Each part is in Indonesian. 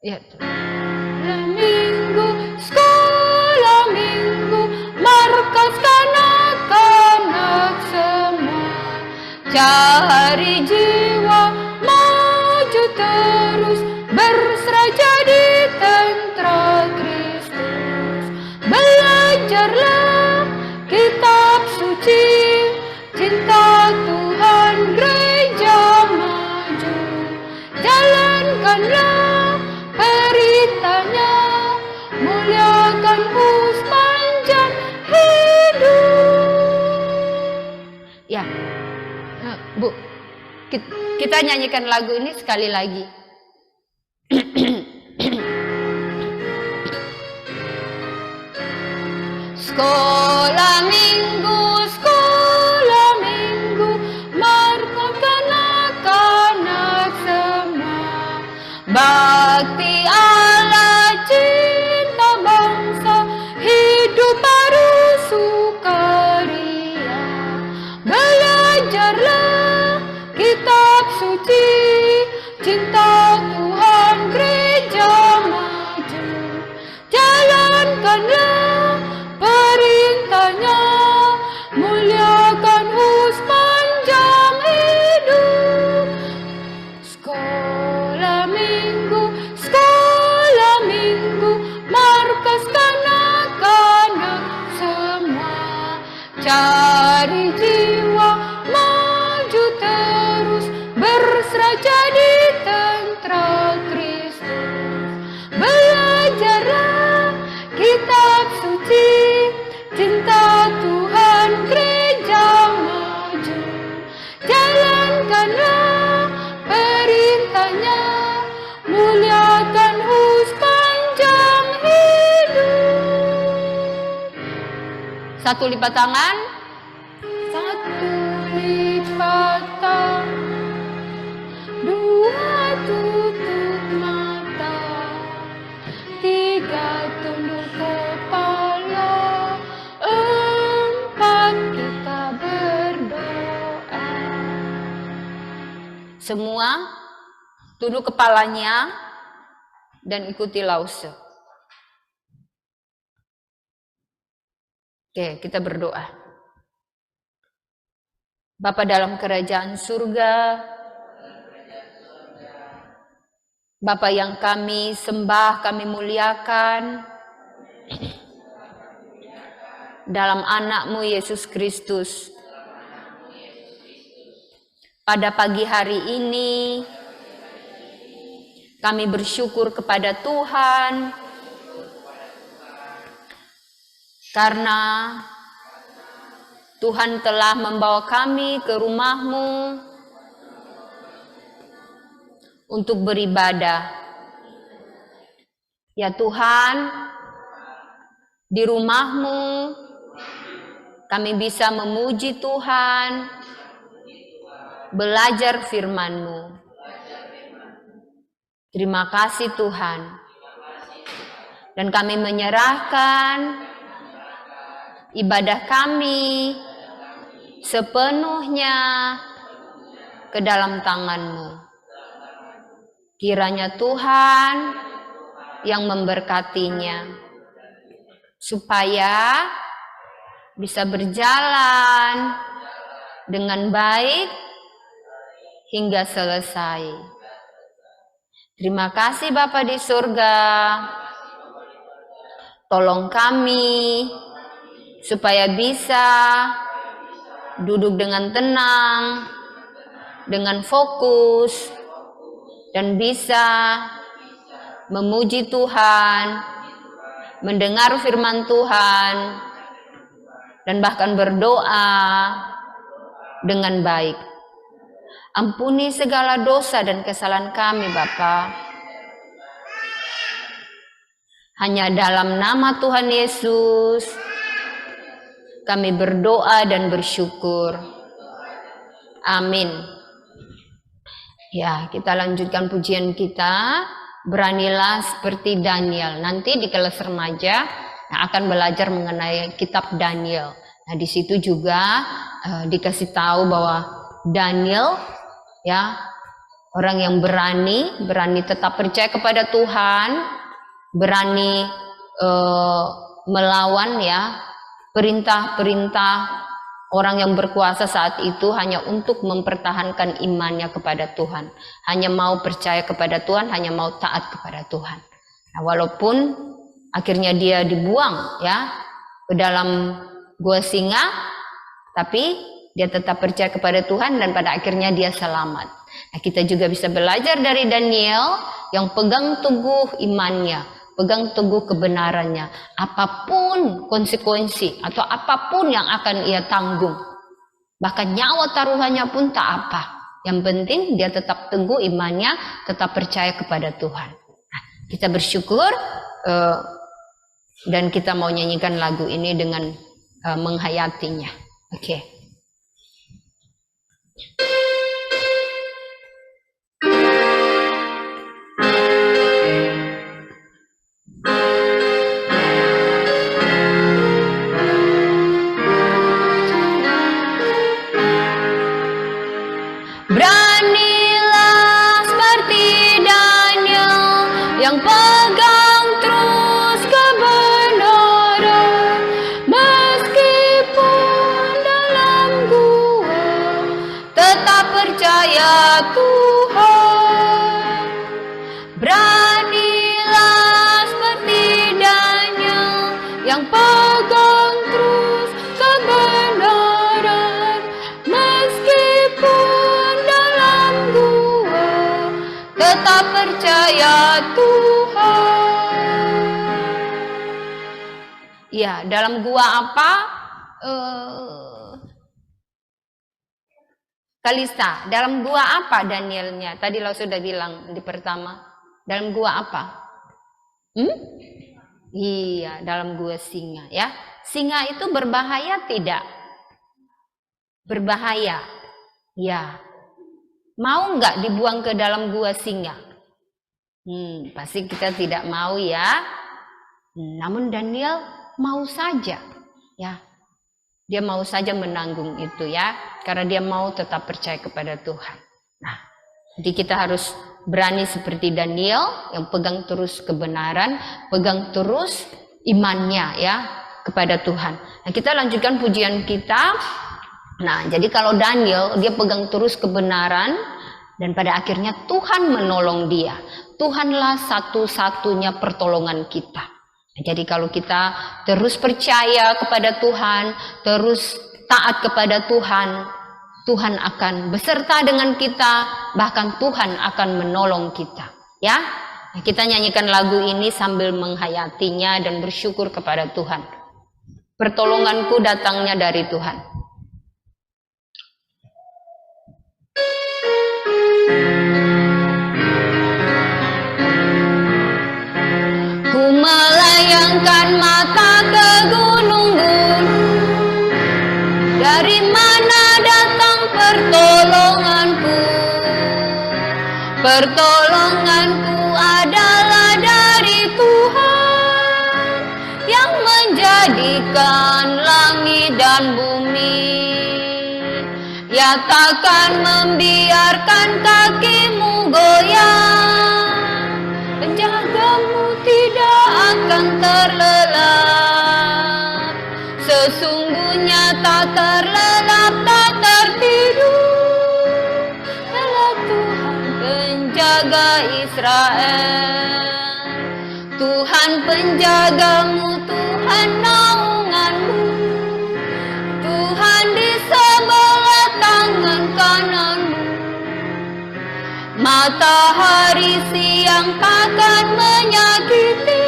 Ya. Sekolah minggu, markas kanak-kanak semua. Cari jiwa, maju terus, berserah jadi tentara Kristus. Belajarlah kitab suci, cinta Tuhan gereja maju. Jalankanlah beritanya, muliakan sepanjang hidup. Ya, Bu, kita nyanyikan lagu ini sekali lagi. Sekolah minggu, markas kanak-kanak semua. Bakti Allah, cinta bangsa, hidup baru sukaria. Belajarlah kitab suci, cinta Tuhan gereja maju. Jalankanlah perintahnya, muliakan sepanjang hidup. Sekolah minggu, markas kanak-kanak semua. Cari jiwa, maju terus, berserah jadi tentara Kristus. Belajarlah kitab suci, cinta Tuhan gereja maju. Jalankanlah perintahnya, muliakan sepanjang hidup. Satu lipat tangan. Satu lipat tangan. Dua tutup mata. Tiga tunduk kepala. Empat kita berdoa. Semua tunduk kepalanya dan ikuti lause. Oke, kita berdoa. Bapa dalam kerajaan surga, Bapa yang kami sembah, kami muliakan dalam anak-Mu Yesus Kristus. Pada pagi hari ini, kami bersyukur kepada Tuhan karena Tuhan telah membawa kami ke rumah-Mu untuk beribadah. Ya Tuhan, di rumah-Mu kami bisa memuji Tuhan, belajar firman-Mu. Terima kasih Tuhan. Dan kami menyerahkan ibadah kami sepenuhnya ke dalam tangan-Mu. Kiranya Tuhan yang memberkatinya, supaya bisa berjalan dengan baik hingga selesai. Terima kasih Bapa di surga. Tolong kami supaya bisa duduk dengan tenang, dengan fokus, dan bisa memuji Tuhan, mendengar firman Tuhan, dan bahkan berdoa dengan baik. Ampuni segala dosa dan kesalahan kami, Bapa. Hanya dalam nama Tuhan Yesus kami berdoa dan bersyukur. Amin. Ya, kita lanjutkan pujian kita. Beranilah seperti Daniel. Nanti di kelas remaja akan belajar mengenai kitab Daniel. Nah, di situ juga dikasih tahu bahwa Daniel ya Orang yang berani tetap percaya kepada Tuhan, berani melawan ya perintah-perintah orang yang berkuasa saat itu hanya untuk mempertahankan imannya kepada Tuhan. Hanya mau percaya kepada Tuhan, hanya mau taat kepada Tuhan. Nah, walaupun akhirnya dia dibuang ya ke dalam gua singa, tapi dia tetap percaya kepada Tuhan dan pada akhirnya dia selamat. Nah, kita juga bisa belajar dari Daniel yang pegang teguh imannya, pegang teguh kebenarannya. Apapun konsekuensi atau apapun yang akan ia tanggung, bahkan nyawa taruhannya pun tak apa. Yang penting dia tetap teguh imannya, tetap percaya kepada Tuhan. Nah, kita bersyukur dan kita mau nyanyikan lagu ini dengan menghayatinya. Oke. Beranilah seperti Daniel yang pegang terus kebenaran, meskipun dalam gua tetap percaya Tuhan. Beranilah seperti Daniel yang pegang terus kebenaran, meskipun dalam gua tetap percaya Tuhan. Ya, dalam gua apa? Kalista, dalam gua apa Danielnya? Tadi lo sudah bilang di pertama. Dalam gua apa? Iya, dalam gua singa ya. Singa itu berbahaya tidak? Berbahaya. Ya. Mau nggak dibuang ke dalam gua singa? Pasti kita tidak mau ya. Namun Daniel mau saja ya. Dia mau saja menanggung itu ya, karena dia mau tetap percaya kepada Tuhan. Nah, jadi kita harus berani seperti Daniel yang pegang terus kebenaran, pegang terus imannya ya kepada Tuhan. Nah, kita lanjutkan pujian kita. Nah, jadi kalau Daniel dia pegang terus kebenaran dan pada akhirnya Tuhan menolong dia. Tuhanlah satu-satunya pertolongan kita. Jadi kalau kita terus percaya kepada Tuhan, terus taat kepada Tuhan, Tuhan akan beserta dengan kita, bahkan Tuhan akan menolong kita. Ya, kita nyanyikan lagu ini sambil menghayatinya dan bersyukur kepada Tuhan. Pertolonganku datangnya dari Tuhan. Ku melayangkan mata ke gunung-gunung, dari mana datang pertolonganku? Pertolonganku adalah dari Tuhan yang menjadikan langit dan bumi. Ia takkan membiarkan kakimu goyang, penjagamu tidak akan terlelap. Sesungguhnya tak terlelap, tak tertidur, ialah Tuhan penjaga Israel. Tuhan penjagamu, Tuhan naunganmu, Tuhan di sebelah tangan kananmu. Matahari siang takkan menyakiti,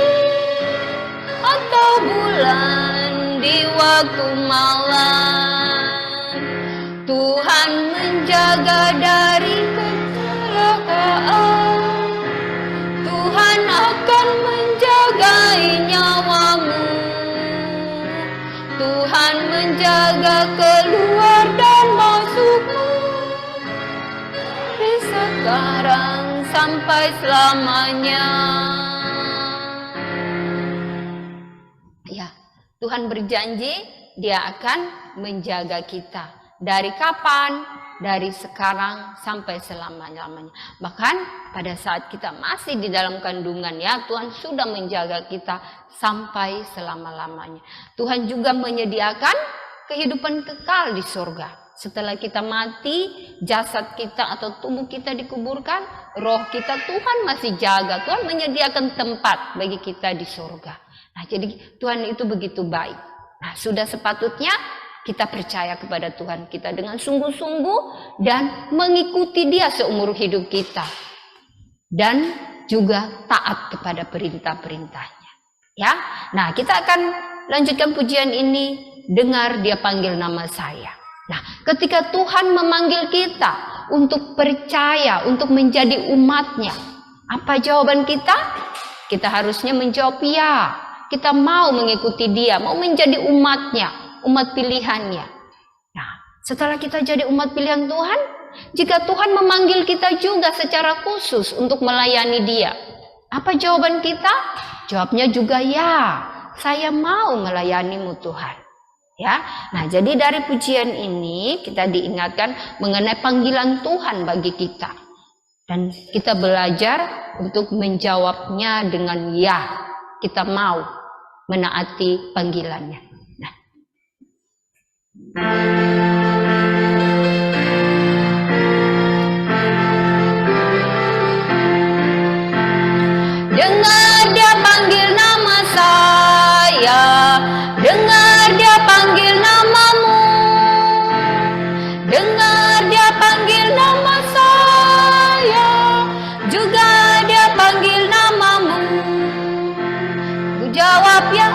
atau bulan di waktu malam. Tuhan menjaga dari kecelakaan, Tuhan akan menjagai nyawamu. Tuhan menjaga keluar dan masukmu, dari sekarang sampai selamanya. Ya, Tuhan berjanji dia akan menjaga kita. Dari kapan? dari sekarang sampai selama-lamanya. Bahkan pada saat kita masih di dalam kandungan ya, Tuhan sudah menjaga kita sampai selama-lamanya. Tuhan juga menyediakan kehidupan kekal di surga. Setelah kita mati, jasad kita atau tubuh kita dikuburkan, roh kita Tuhan masih jaga. Tuhan menyediakan tempat bagi kita di surga. Nah, jadi Tuhan itu begitu baik. Nah, sudah sepatutnya kita percaya kepada Tuhan kita dengan sungguh-sungguh dan mengikuti Dia seumur hidup kita. Dan juga taat kepada perintah-perintahnya. Ya, nah kita akan lanjutkan pujian ini. Dengar Dia panggil nama saya. Nah, ketika Tuhan memanggil kita untuk percaya, untuk menjadi umatnya, apa jawaban kita? Kita harusnya menjawab ya. Kita mau mengikuti Dia, mau menjadi umatnya, umat pilihannya. Nah, setelah kita jadi umat pilihan Tuhan, jika Tuhan memanggil kita juga secara khusus untuk melayani Dia, apa jawaban kita? Jawabnya juga ya, saya mau melayanimu Tuhan. Ya, nah jadi dari pujian ini kita diingatkan mengenai panggilan Tuhan bagi kita. Dan kita belajar untuk menjawabnya dengan ya. Kita mau menaati panggilannya. Nah. Dengar Dia panggil nama saya. Dengar Dia panggil namamu. Dengar Dia panggil nama saya. Juga Dia panggil namamu. Ku jawab ya,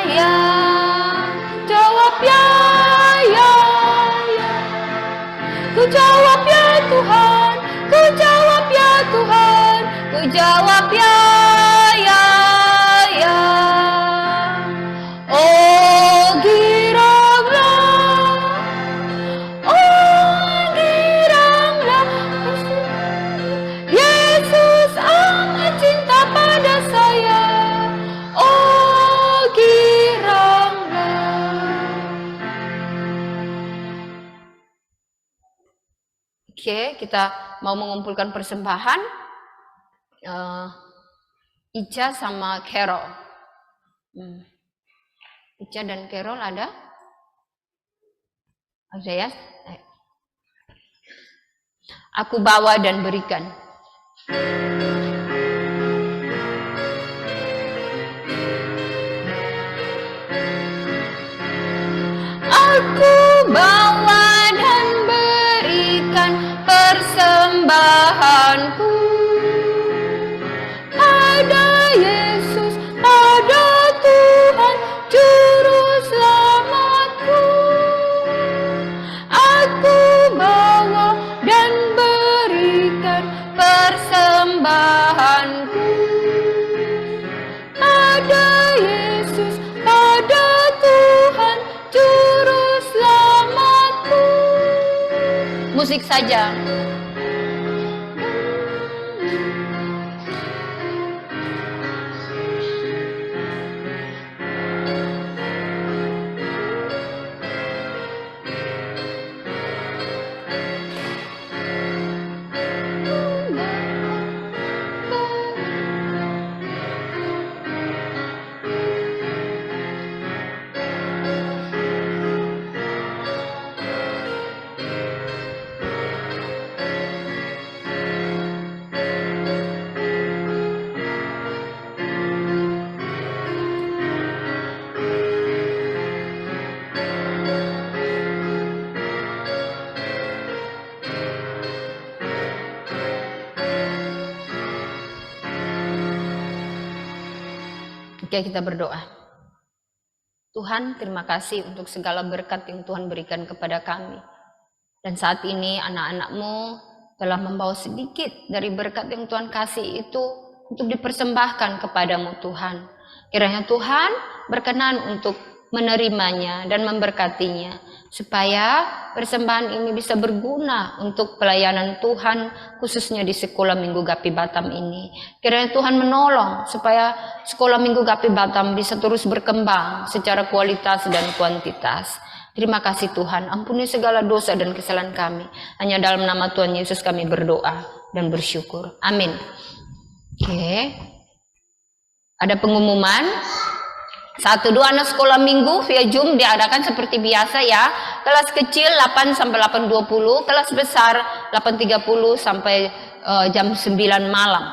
ya. Jawab ya, ya. Ku jawab ya Tuhan. Ku jawab ya Tuhan. Ku jawab ya. Oke, kita mau mengumpulkan persembahan Ica sama Carol. Ica dan Carol ada? Ada ya? Aku bawa dan berikan. Aku bawa dan berikan persembahanku pada Yesus, pada Tuhan Juru Selamatku. Aku bawa dan berikan persembahanku pada Yesus, pada Tuhan Juru Selamatku. Musik saja. Oke, kita berdoa. Tuhan, terima kasih untuk segala berkat yang Tuhan berikan kepada kami. Dan saat ini anak-anak-Mu telah membawa sedikit dari berkat yang Tuhan kasih itu untuk dipersembahkan kepadamu Tuhan. Kiranya Tuhan berkenan untuk menerimanya dan memberkatinya, supaya persembahan ini bisa berguna untuk pelayanan Tuhan, khususnya di Sekolah Minggu Gapi Batam ini. Kiranya Tuhan menolong supaya Sekolah Minggu Gapi Batam bisa terus berkembang secara kualitas dan kuantitas. Terima kasih Tuhan, ampuni segala dosa dan kesalahan kami. Hanya dalam nama Tuhan Yesus kami berdoa dan bersyukur. Amin. Oke. Ada pengumuman. 1-2 anak sekolah minggu via Zoom diadakan seperti biasa ya. Kelas kecil 8 sampai 8.20, kelas besar 8.30 sampai jam 9 malam.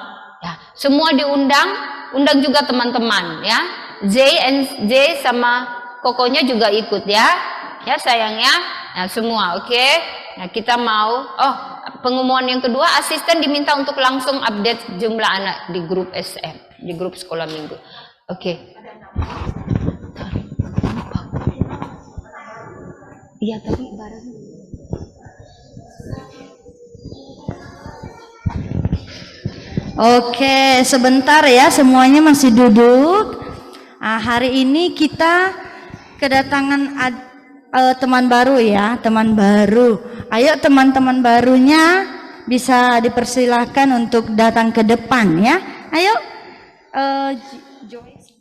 Ya, semua diundang, undang juga teman-teman ya. J sama Kokonya juga ikut ya. Ya sayangnya. Nah, semua oke. Nah, kita mau pengumuman yang kedua, asisten diminta untuk langsung update jumlah anak di grup SM, di grup sekolah minggu. Oke. Iya, tapi bareng. Oke, sebentar ya, semuanya masih duduk. Hari ini kita kedatangan teman baru ya, teman baru. Ayo teman-teman barunya bisa dipersilahkan untuk datang ke depan ya. Ayo, Joyce.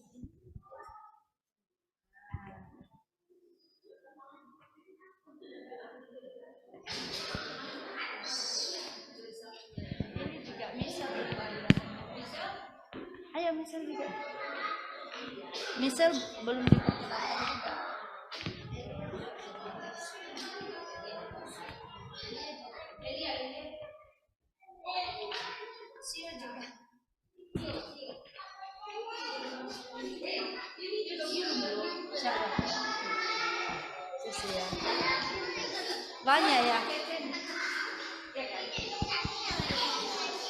Ayo Michelle juga. Michelle belum diperkenalkan juga. Banyak ya.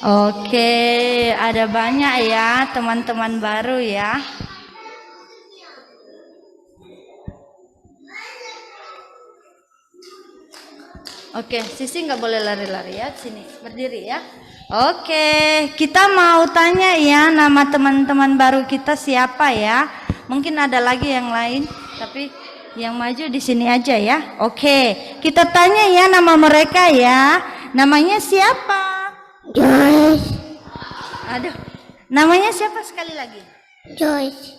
Oke, ada banyak ya teman-teman baru ya. Oke, Sisi nggak boleh lari-lari ya, sini berdiri ya. Oke, kita mau tanya ya, nama teman-teman baru kita siapa ya? Mungkin ada lagi yang lain, tapi yang maju di sini aja ya. Oke, kita tanya ya nama mereka ya. Namanya siapa? Joyce. Aduh, namanya siapa sekali lagi? Joyce.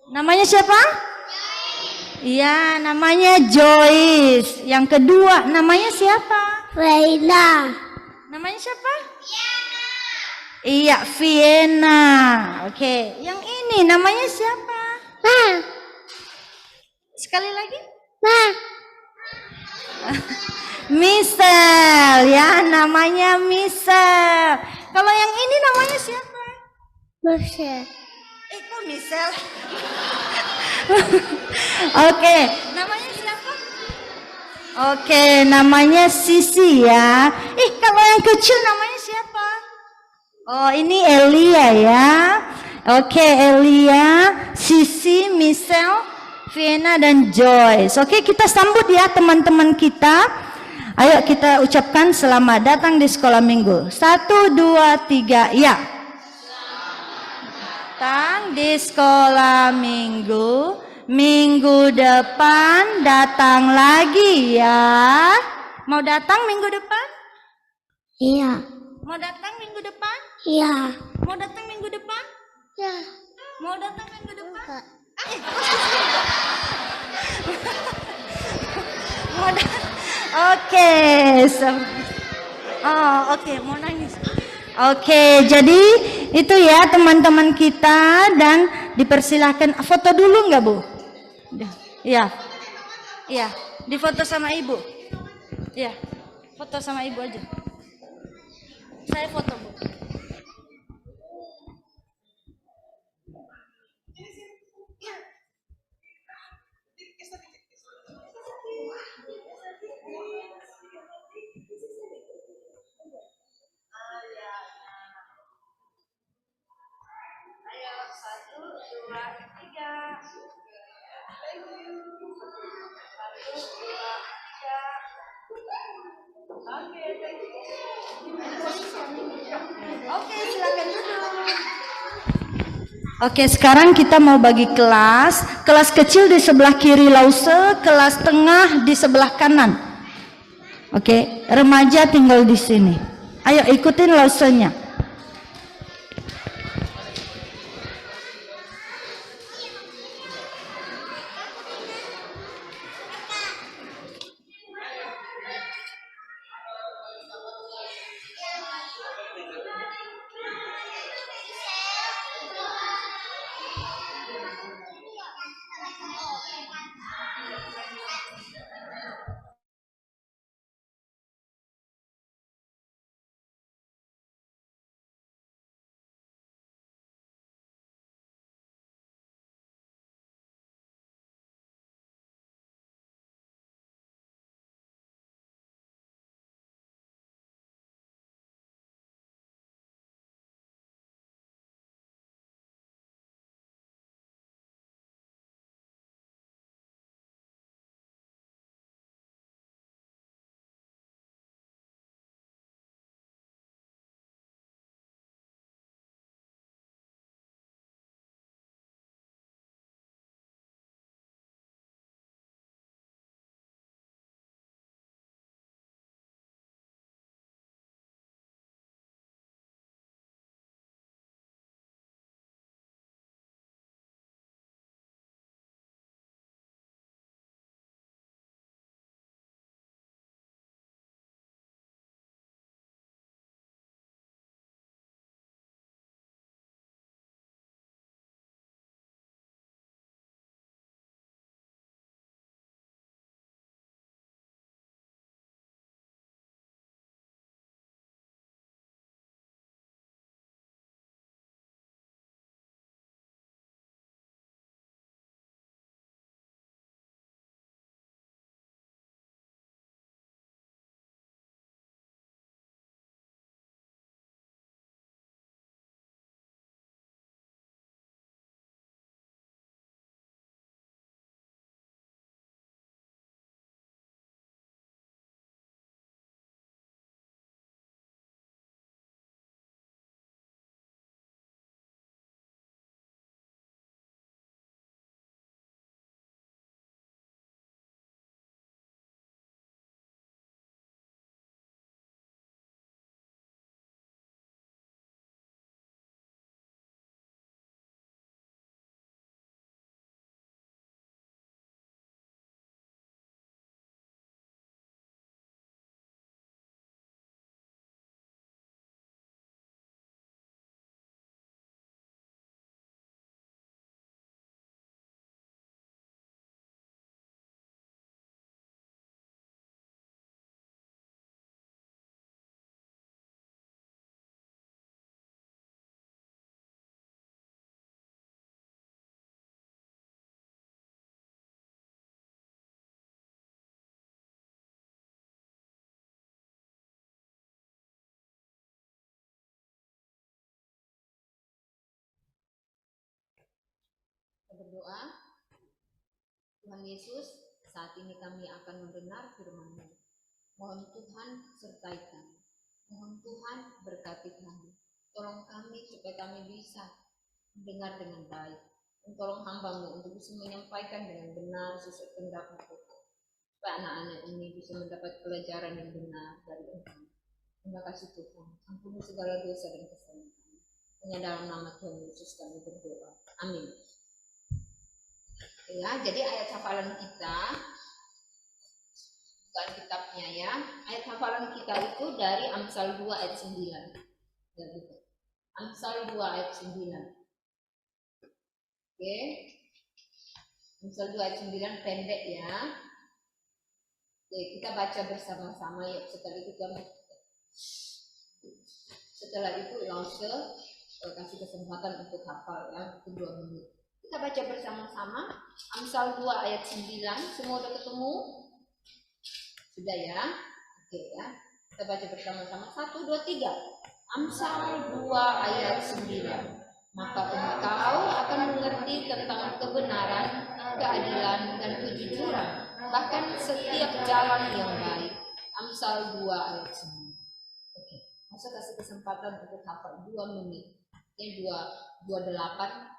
Namanya siapa? Iya, namanya Joyce. Yang kedua, namanya siapa? Reina. Namanya siapa? Iya, Vienna. Oke, yang ini namanya siapa? Ma. Sekali lagi? Ma. Michelle, ya namanya Michelle. Kalau yang ini namanya siapa? Michelle. Kok Michelle? Oke, namanya siapa? Oke, namanya Sisi ya. Kalau yang kecil namanya siapa? Oh, ini Elia ya. Oke, Elia, Sisi, Michelle, Vienna dan Joyce. Oke, kita sambut ya teman-teman kita. Ayo kita ucapkan selamat datang di sekolah minggu. 1, 2, 3, ya. Datang di sekolah minggu. Minggu depan datang lagi ya. Mau datang minggu depan? Iya. Mau datang minggu depan? Iya. Mau datang minggu depan? Ya. Mau datang minggu depan? Mau datang? Oke. Oke, mau nangis. Oke, jadi itu ya teman-teman kita, dan dipersilahkan foto dulu nggak Bu? Iya, iya, difoto sama Ibu. Iya, foto sama Ibu aja. Saya foto Bu. Ayo, 1, 2, 3. 1, 2, 3. Oke, silakan duduk. Oke, sekarang kita mau bagi kelas. Kelas kecil di sebelah kiri Lause, kelas tengah di sebelah kanan. Oke, remaja tinggal di sini. Ayo ikutin Lausenya. berdoa. Tuhan Yesus, saat ini kami akan mendengar firman-Mu. Mohon Tuhan sertai kami. Mohon Tuhan berkati kami. Tolong kami supaya kami bisa mendengar dengan baik. Dan tolong hamba-Mu untuk bisa menyampaikan dengan benar sesuai kehendak-Mu. Supaya anak-anak ini bisa mendapat pelajaran yang benar dari Engkau. Terima kasih Tuhan. Ampuni segala dosa dan kesalahan kami. Hanya dalam nama Tuhan Yesus kami berdoa. Amin. Ya, jadi ayat hafalan kita, bukan kitabnya ya. Ayat hafalan kita itu dari Amsal 2 ayat 9. Ya, gitu. Amsal 2 ayat 9. Oke. Amsal 2 ayat 9 pendek ya. Oke, kita baca bersama-sama yuk. Setelah itu langsung kasih kesempatan untuk hafal ya, itu 2 menit. Kita baca bersama-sama Amsal 2 ayat 9. Semua udah ketemu? Sudah ya? Oke ya. Kita baca bersama-sama. 1, 2, 3. Amsal 2 ayat 9. Maka engkau akan mengerti tentang kebenaran, keadilan, dan kejujuran, bahkan setiap jalan yang baik. Amsal 2 ayat 9. Oke. Masa kasih kesempatan untuk hafal 2 menit. Ini 28.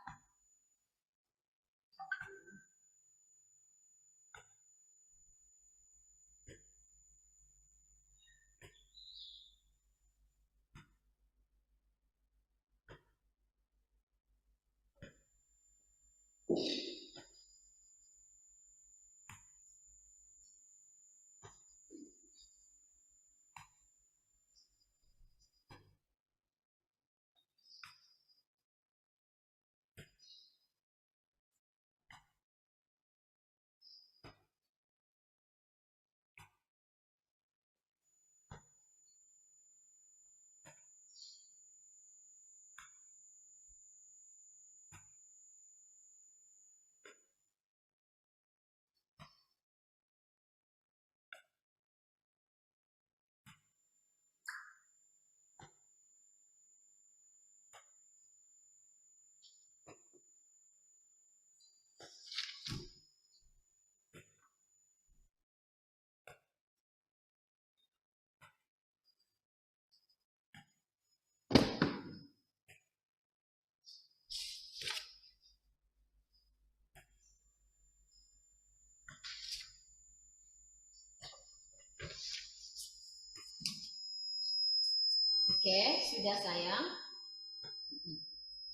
Oke, sudah sayang.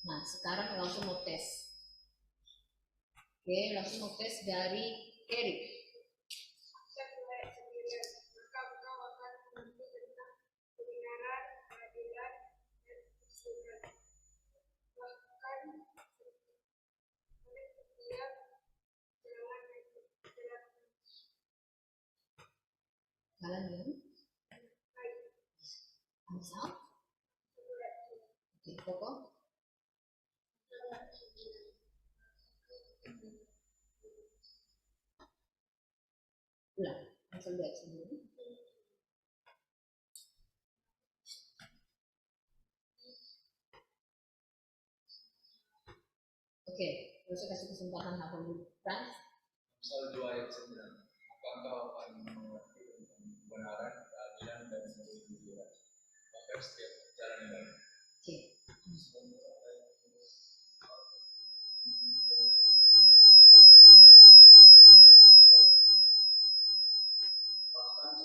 Nah, sekarang langsung mau tes. Oke, langsung mau tes dari Erik. Jalan yang Amsal. Oke, Koko. Ulang, Amsal 2 ayat 9. Oke, terus kasih kesempatan hafal dulu. Frans. Amsal 2 ayat 9. Maka engkau akan mengerti tentang kebenaran, keadilan, dan kejujuran, bahkan setiap jalan yang baik. Oke. Kebenaran, keadilan, dan kejujuran, bahkan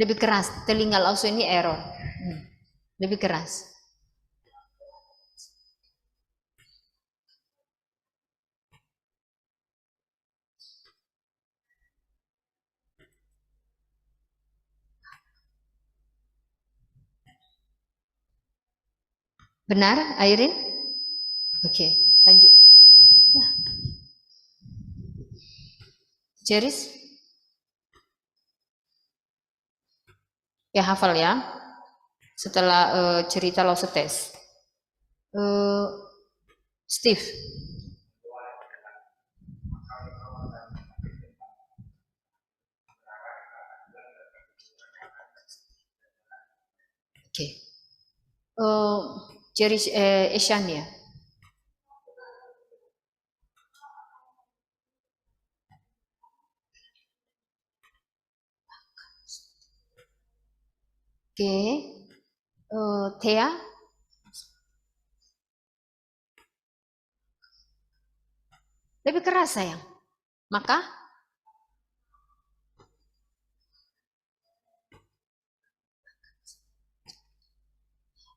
Lebih keras, telinga langsung ini error. Lebih keras. Benar, Airin? Oke, lanjut. Jeris? Ya, hafal ya. Setelah cerita Lausetes. Steve. Oke. Jeris Eshania. Oke. Thea. Lebih keras sayang. Maka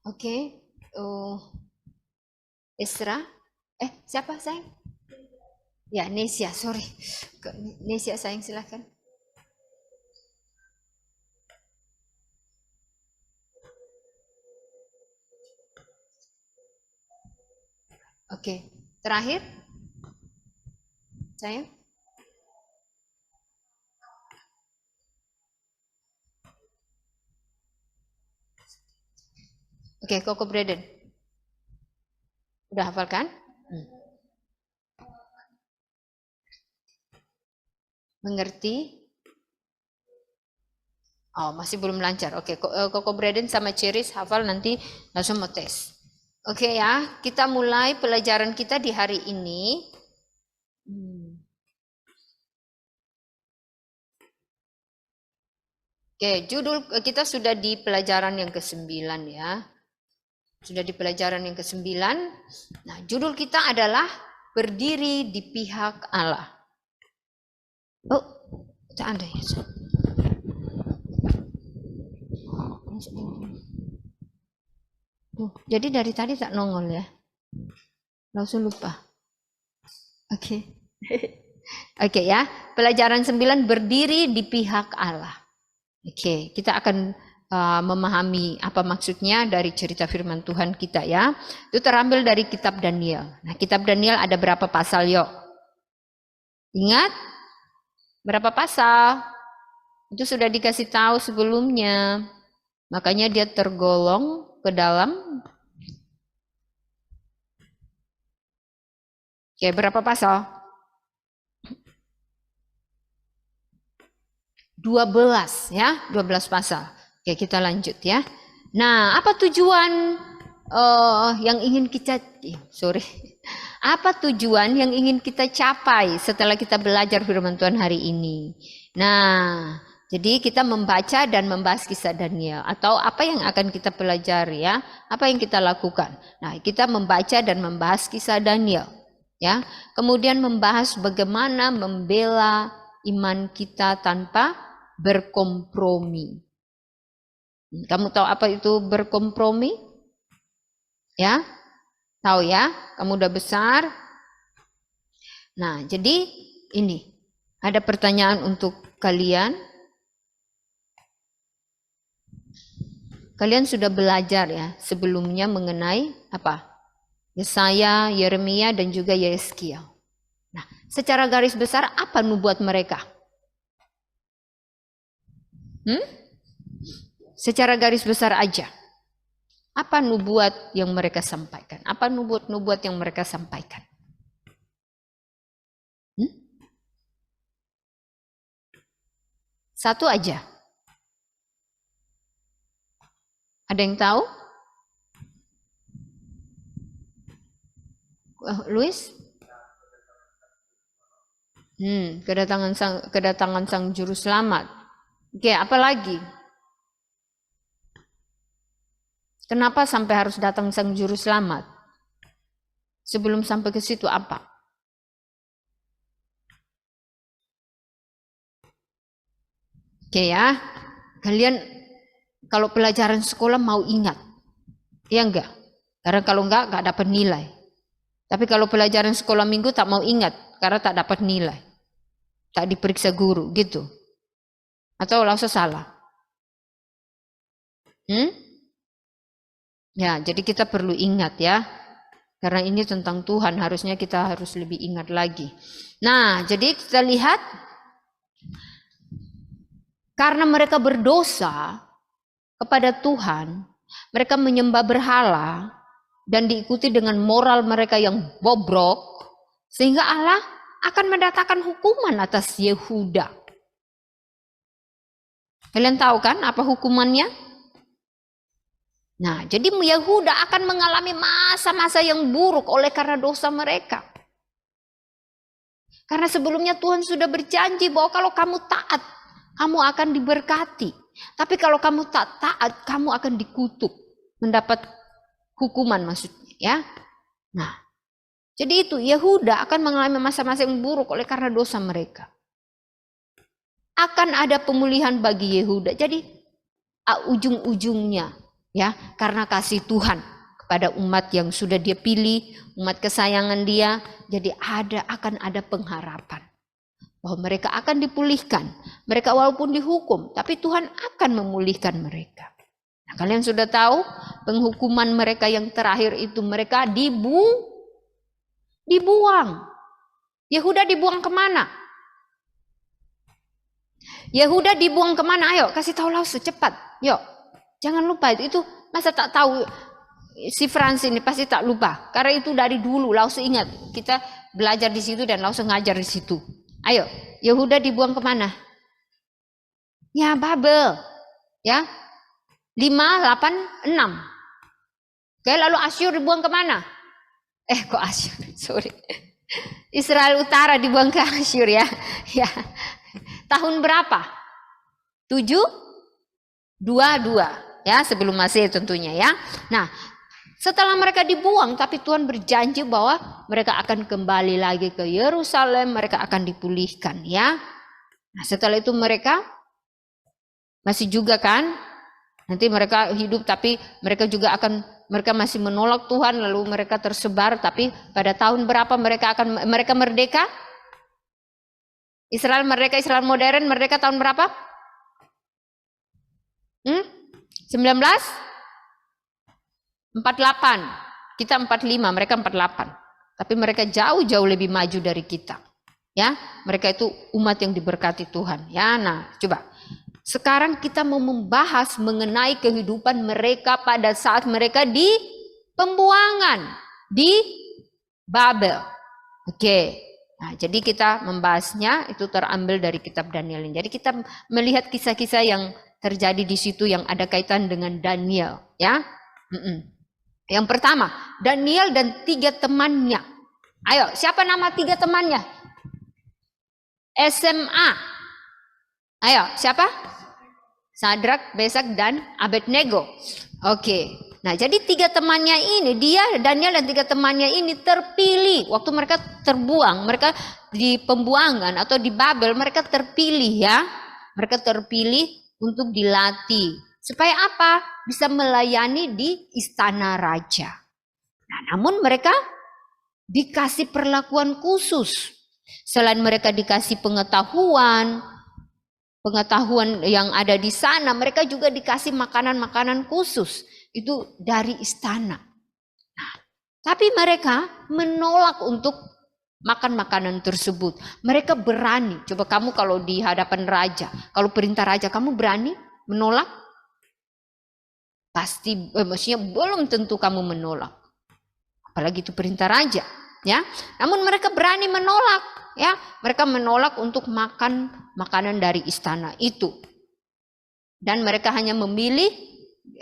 oke. Esra. Siapa sayang? Ya, Nesia, sorry. Nesia sayang, silakan. Oke, terakhir. Sayang. Oke, Koko Braden. Udah hafal kan? Mengerti? Oh, masih belum lancar. Oke, Koko Braden sama Ceris hafal, nanti langsung mau tes. Oke ya, kita mulai pelajaran kita di hari ini. Oke, judul kita sudah di pelajaran yang ke-9 ya. Sudah di pelajaran yang ke-9. Nah, judul kita adalah berdiri di pihak Allah. Oh, tak ada ya. Jadi dari tadi tak nongol ya. Langsung lupa. Oke. Oke ya, pelajaran 9 berdiri di pihak Allah. Oke, kita akan memahami apa maksudnya dari cerita firman Tuhan kita ya. Itu terambil dari kitab Daniel. Nah, kitab Daniel ada berapa pasal yuk? Ingat? Berapa pasal? Itu sudah dikasih tahu sebelumnya. Makanya dia tergolong ke dalam. Oke, berapa pasal? 12 ya, 12 pasal. Oke, kita lanjut ya. Nah, apa tujuan yang ingin kita Apa tujuan yang ingin kita capai setelah kita belajar firman Tuhan hari ini? Nah, jadi kita membaca dan membahas kisah Daniel, atau apa yang akan kita pelajari ya? Apa yang kita lakukan? Nah, kita membaca dan membahas kisah Daniel ya. Kemudian membahas bagaimana membela iman kita tanpa berkompromi. Kamu tahu apa itu berkompromi? Ya? Tahu ya? Kamu udah besar. Nah, jadi ini ada pertanyaan untuk kalian. Kalian sudah belajar ya sebelumnya mengenai apa? Yesaya, Yeremia dan juga Yeskiel. Nah, secara garis besar apa nubuat mereka? Secara garis besar aja. Apa nubuat yang mereka sampaikan? Apa nubuat-nubuat yang mereka sampaikan? Satu aja. Ada yang tahu? Luis? Kedatangan sang juru selamat. Oke, apa lagi? Kenapa sampai harus datang sang juru selamat? Sebelum sampai ke situ apa? Oke ya, kalian kalau pelajaran sekolah mau ingat, ya enggak? Karena kalau enggak dapat nilai. Tapi kalau pelajaran sekolah minggu tak mau ingat, karena tak dapat nilai. Tak diperiksa guru, gitu. Atau langsung salah? Ya, jadi kita perlu ingat ya. Karena ini tentang Tuhan, harusnya kita harus lebih ingat lagi. Nah, jadi kita lihat karena mereka berdosa kepada Tuhan, mereka menyembah berhala dan diikuti dengan moral mereka yang bobrok, sehingga Allah akan mendatangkan hukuman atas Yehuda. Kalian tahu kan apa hukumannya? Nah, jadi Yehuda akan mengalami masa-masa yang buruk oleh karena dosa mereka. Karena sebelumnya Tuhan sudah berjanji bahwa kalau kamu taat, kamu akan diberkati. Tapi kalau kamu tak taat, kamu akan dikutuk, mendapat hukuman maksudnya ya. Nah, jadi itu Yehuda akan mengalami masa-masa yang buruk oleh karena dosa mereka. Akan ada pemulihan bagi Yehuda. Jadi ujung-ujungnya ya, karena kasih Tuhan kepada umat yang sudah Dia pilih, umat kesayangan Dia, jadi akan ada pengharapan bahwa mereka akan dipulihkan. Mereka walaupun dihukum, tapi Tuhan akan memulihkan mereka. Nah, kalian sudah tahu penghukuman mereka yang terakhir itu mereka dibuang. Yehuda dibuang kemana? Yehuda dibuang kemana? Ayo kasih tahu Laus secepat. Yuk, jangan lupa itu masa tak tahu. Si Frans ini pasti tak lupa. Karena itu dari dulu Laus ingat. Kita belajar di situ dan Laus ngajar di situ. Ayo, Yehuda dibuang kemana? Ya, Babel. Ya, 5, 8, 6. Oke, lalu Asyur dibuang kemana? Kok Asyur? Sorry. Israel Utara dibuang ke Asyur ya. Ya. Tahun berapa? 7, 22. Ya, sebelum Masehi tentunya ya. Nah, setelah mereka dibuang, tapi Tuhan berjanji bahwa mereka akan kembali lagi ke Yerusalem, mereka akan dipulihkan ya. Nah, setelah itu mereka masih juga kan, nanti mereka hidup tapi mereka masih menolak Tuhan, lalu mereka tersebar. Tapi pada tahun berapa mereka merdeka? Israel merdeka, Israel modern merdeka tahun berapa? 1948. Kita 45, mereka 48. Tapi mereka jauh-jauh lebih maju dari kita. Ya, mereka itu umat yang diberkati Tuhan. Ya, nah, coba. Sekarang kita mau membahas mengenai kehidupan mereka pada saat mereka di pembuangan di Babel. Oke. Nah, jadi kita membahasnya itu terambil dari kitab Daniel ini. Jadi kita melihat kisah-kisah yang terjadi di situ yang ada kaitan dengan Daniel, ya. Yang pertama, Daniel dan 3 temannya. Ayo, siapa nama 3 temannya? SMA. Ayo, siapa? Sadrak, Mesak, dan Abednego. Oke. Nah, jadi 3 temannya ini, Daniel dan 3 temannya ini terpilih waktu mereka terbuang, mereka di pembuangan atau di Babel, mereka terpilih ya. Mereka terpilih untuk dilatih. Supaya apa? Bisa melayani di istana raja. Nah, namun mereka dikasih perlakuan khusus. Selain mereka dikasih pengetahuan yang ada di sana, mereka juga dikasih makanan-makanan khusus. Itu dari istana. Nah, tapi mereka menolak untuk makan makanan tersebut. Mereka berani. Coba kamu kalau di hadapan raja, kalau perintah raja, kamu berani menolak? Pasti, maksudnya belum tentu kamu menolak. Apalagi itu perintah raja, ya. Namun mereka berani menolak, ya. Mereka menolak untuk makan makanan dari istana itu. Dan mereka hanya memilih,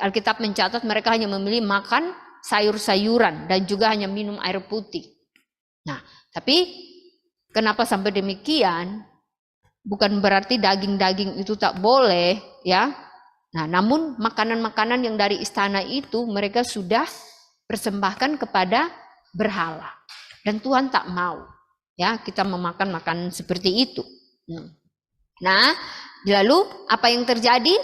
Alkitab mencatat mereka hanya memilih makan sayur-sayuran dan juga hanya minum air putih. Nah, tapi kenapa sampai demikian? Bukan berarti daging-daging itu tak boleh, ya. Nah, namun makanan-makanan yang dari istana itu mereka sudah persembahkan kepada berhala. Dan Tuhan tak mau, ya, kita memakan makanan seperti itu. Nah, lalu apa yang terjadi?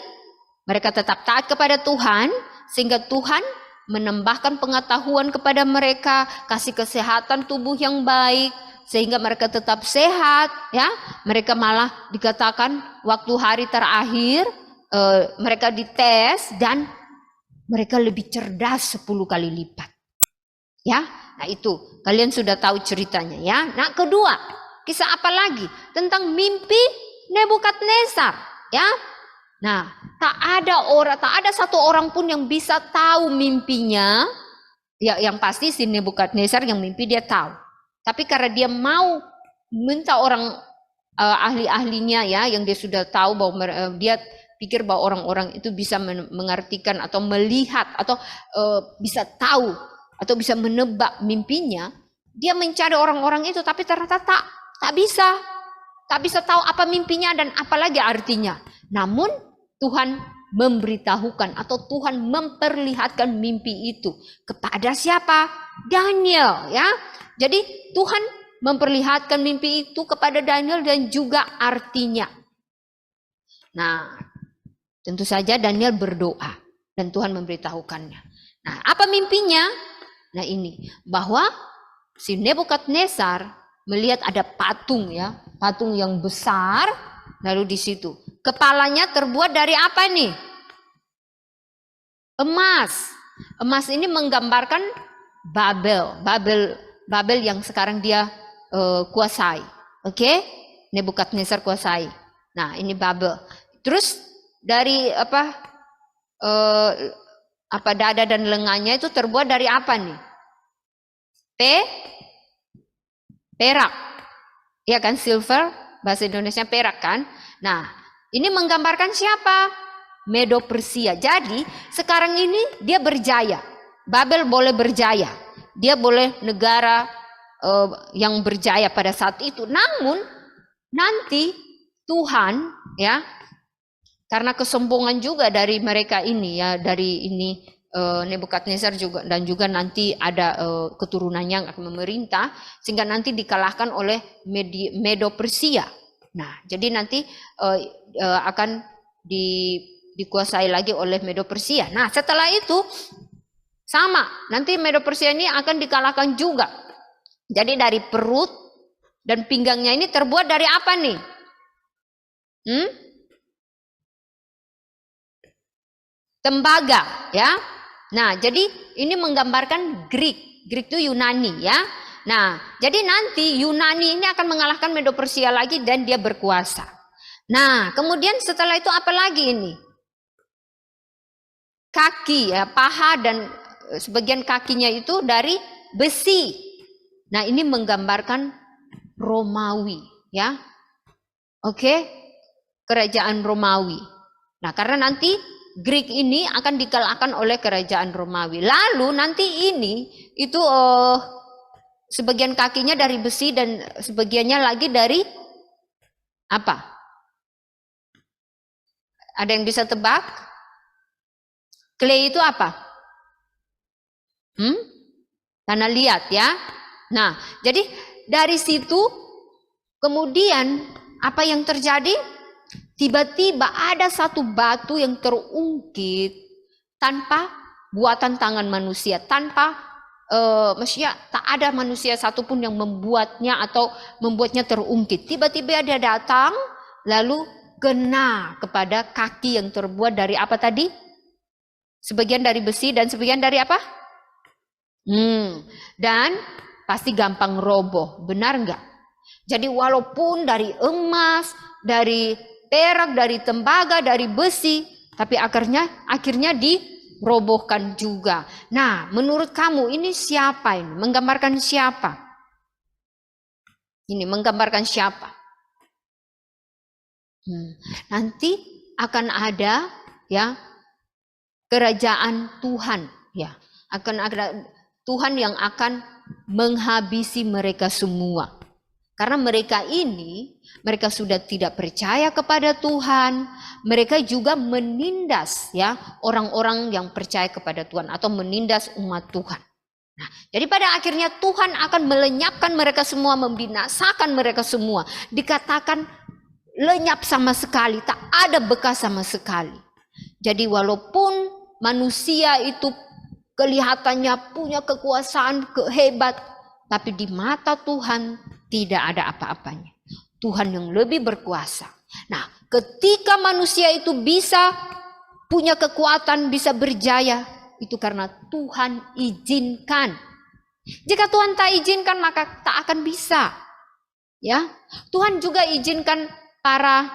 Mereka tetap taat kepada Tuhan, sehingga Tuhan menambahkan pengetahuan kepada mereka, kasih kesehatan tubuh yang baik, sehingga mereka tetap sehat, ya. Mereka malah dikatakan waktu hari terakhir mereka dites dan mereka lebih cerdas 10 kali lipat. Ya, nah itu kalian sudah tahu ceritanya ya. Nah kedua, kisah apa lagi? Tentang mimpi Nebukadnezar ya. Nah, tak ada satu orang pun yang bisa tahu mimpinya. Ya, yang pasti si Nebukadnezar yang mimpi dia tahu. Tapi karena dia mau minta orang ahli-ahlinya ya, yang dia sudah tahu bahwa dia pikir bahwa orang-orang itu bisa mengartikan atau melihat atau bisa tahu atau bisa menebak mimpinya, dia mencari orang-orang itu, tapi ternyata tak bisa tahu apa mimpinya dan apalagi artinya. Namun Tuhan memberitahukan atau Tuhan memperlihatkan mimpi itu kepada siapa? Daniel ya. Jadi Tuhan memperlihatkan mimpi itu kepada Daniel dan juga artinya. Nah, tentu saja Daniel berdoa dan Tuhan memberitahukannya. Nah, apa mimpinya? Nah, ini bahwa si Nebukadnezar melihat ada patung ya, patung yang besar, lalu di situ kepalanya terbuat dari apa nih? Emas. Emas ini menggambarkan Babel yang sekarang dia kuasai. Oke? Nebukadnezar kuasai. Nah, ini Babel. Terus dari dada dan lengannya itu terbuat dari apa nih? Perak. Ya kan, silver, bahasa Indonesia perak kan? Nah, ini menggambarkan siapa? Medo Persia. Jadi, sekarang ini dia berjaya. Babel boleh berjaya. Dia boleh negara yang berjaya pada saat itu. Namun nanti Tuhan ya, karena kesombongan juga dari mereka ini ya, dari ini Nebukadnezar juga, dan juga nanti ada keturunannya yang akan memerintah, sehingga nanti dikalahkan oleh Medo Persia. Nah, jadi nanti akan dikuasai lagi oleh Medo Persia. Nah, setelah itu sama, nanti Medo Persia ini akan dikalahkan juga. Jadi dari perut dan pinggangnya ini terbuat dari apa nih? Tembaga ya. Nah, jadi ini menggambarkan Greek itu Yunani ya. Nah, jadi nanti Yunani ini akan mengalahkan Medo Persia lagi dan dia berkuasa. Nah, kemudian setelah itu apa lagi ini? Kaki ya, paha dan sebagian kakinya itu dari besi. Nah, ini menggambarkan Romawi ya. Oke? Kerajaan Romawi. Nah, karena nanti Greek ini akan dikalahkan oleh kerajaan Romawi. Lalu nanti ini itu sebagian kakinya dari besi dan sebagiannya lagi dari apa? Ada yang bisa tebak? Clay itu apa? Tanah liat ya. Nah, jadi dari situ kemudian apa yang terjadi? Tiba-tiba ada satu batu yang terungkit tanpa buatan tangan manusia, maksudnya tak ada manusia satupun yang membuatnya atau membuatnya terungkit. Tiba-tiba dia datang lalu kena kepada kaki yang terbuat dari apa tadi? Sebagian dari besi dan sebagian dari apa? Dan pasti gampang roboh, benar enggak? Jadi walaupun dari emas, dari perak, dari tembaga, dari besi, tapi akhirnya dirobohkan juga. Nah, menurut kamu ini siapa ini? Menggambarkan siapa? Ini menggambarkan siapa? Nanti akan ada ya kerajaan Tuhan ya. Akan ada Tuhan yang akan menghabisi mereka semua. Karena mereka sudah tidak percaya kepada Tuhan. Mereka juga menindas ya orang-orang yang percaya kepada Tuhan atau menindas umat Tuhan. Nah, jadi pada akhirnya Tuhan akan melenyapkan mereka semua, membinasakan mereka semua. Dikatakan lenyap sama sekali, tak ada bekas sama sekali. Jadi walaupun manusia itu kelihatannya punya kekuasaan hebat, tapi di mata Tuhan tidak ada apa-apanya. Tuhan yang lebih berkuasa. Nah, ketika manusia itu bisa punya kekuatan, bisa berjaya, itu karena Tuhan izinkan. Jika Tuhan tak izinkan maka tak akan bisa. Ya, Tuhan juga izinkan para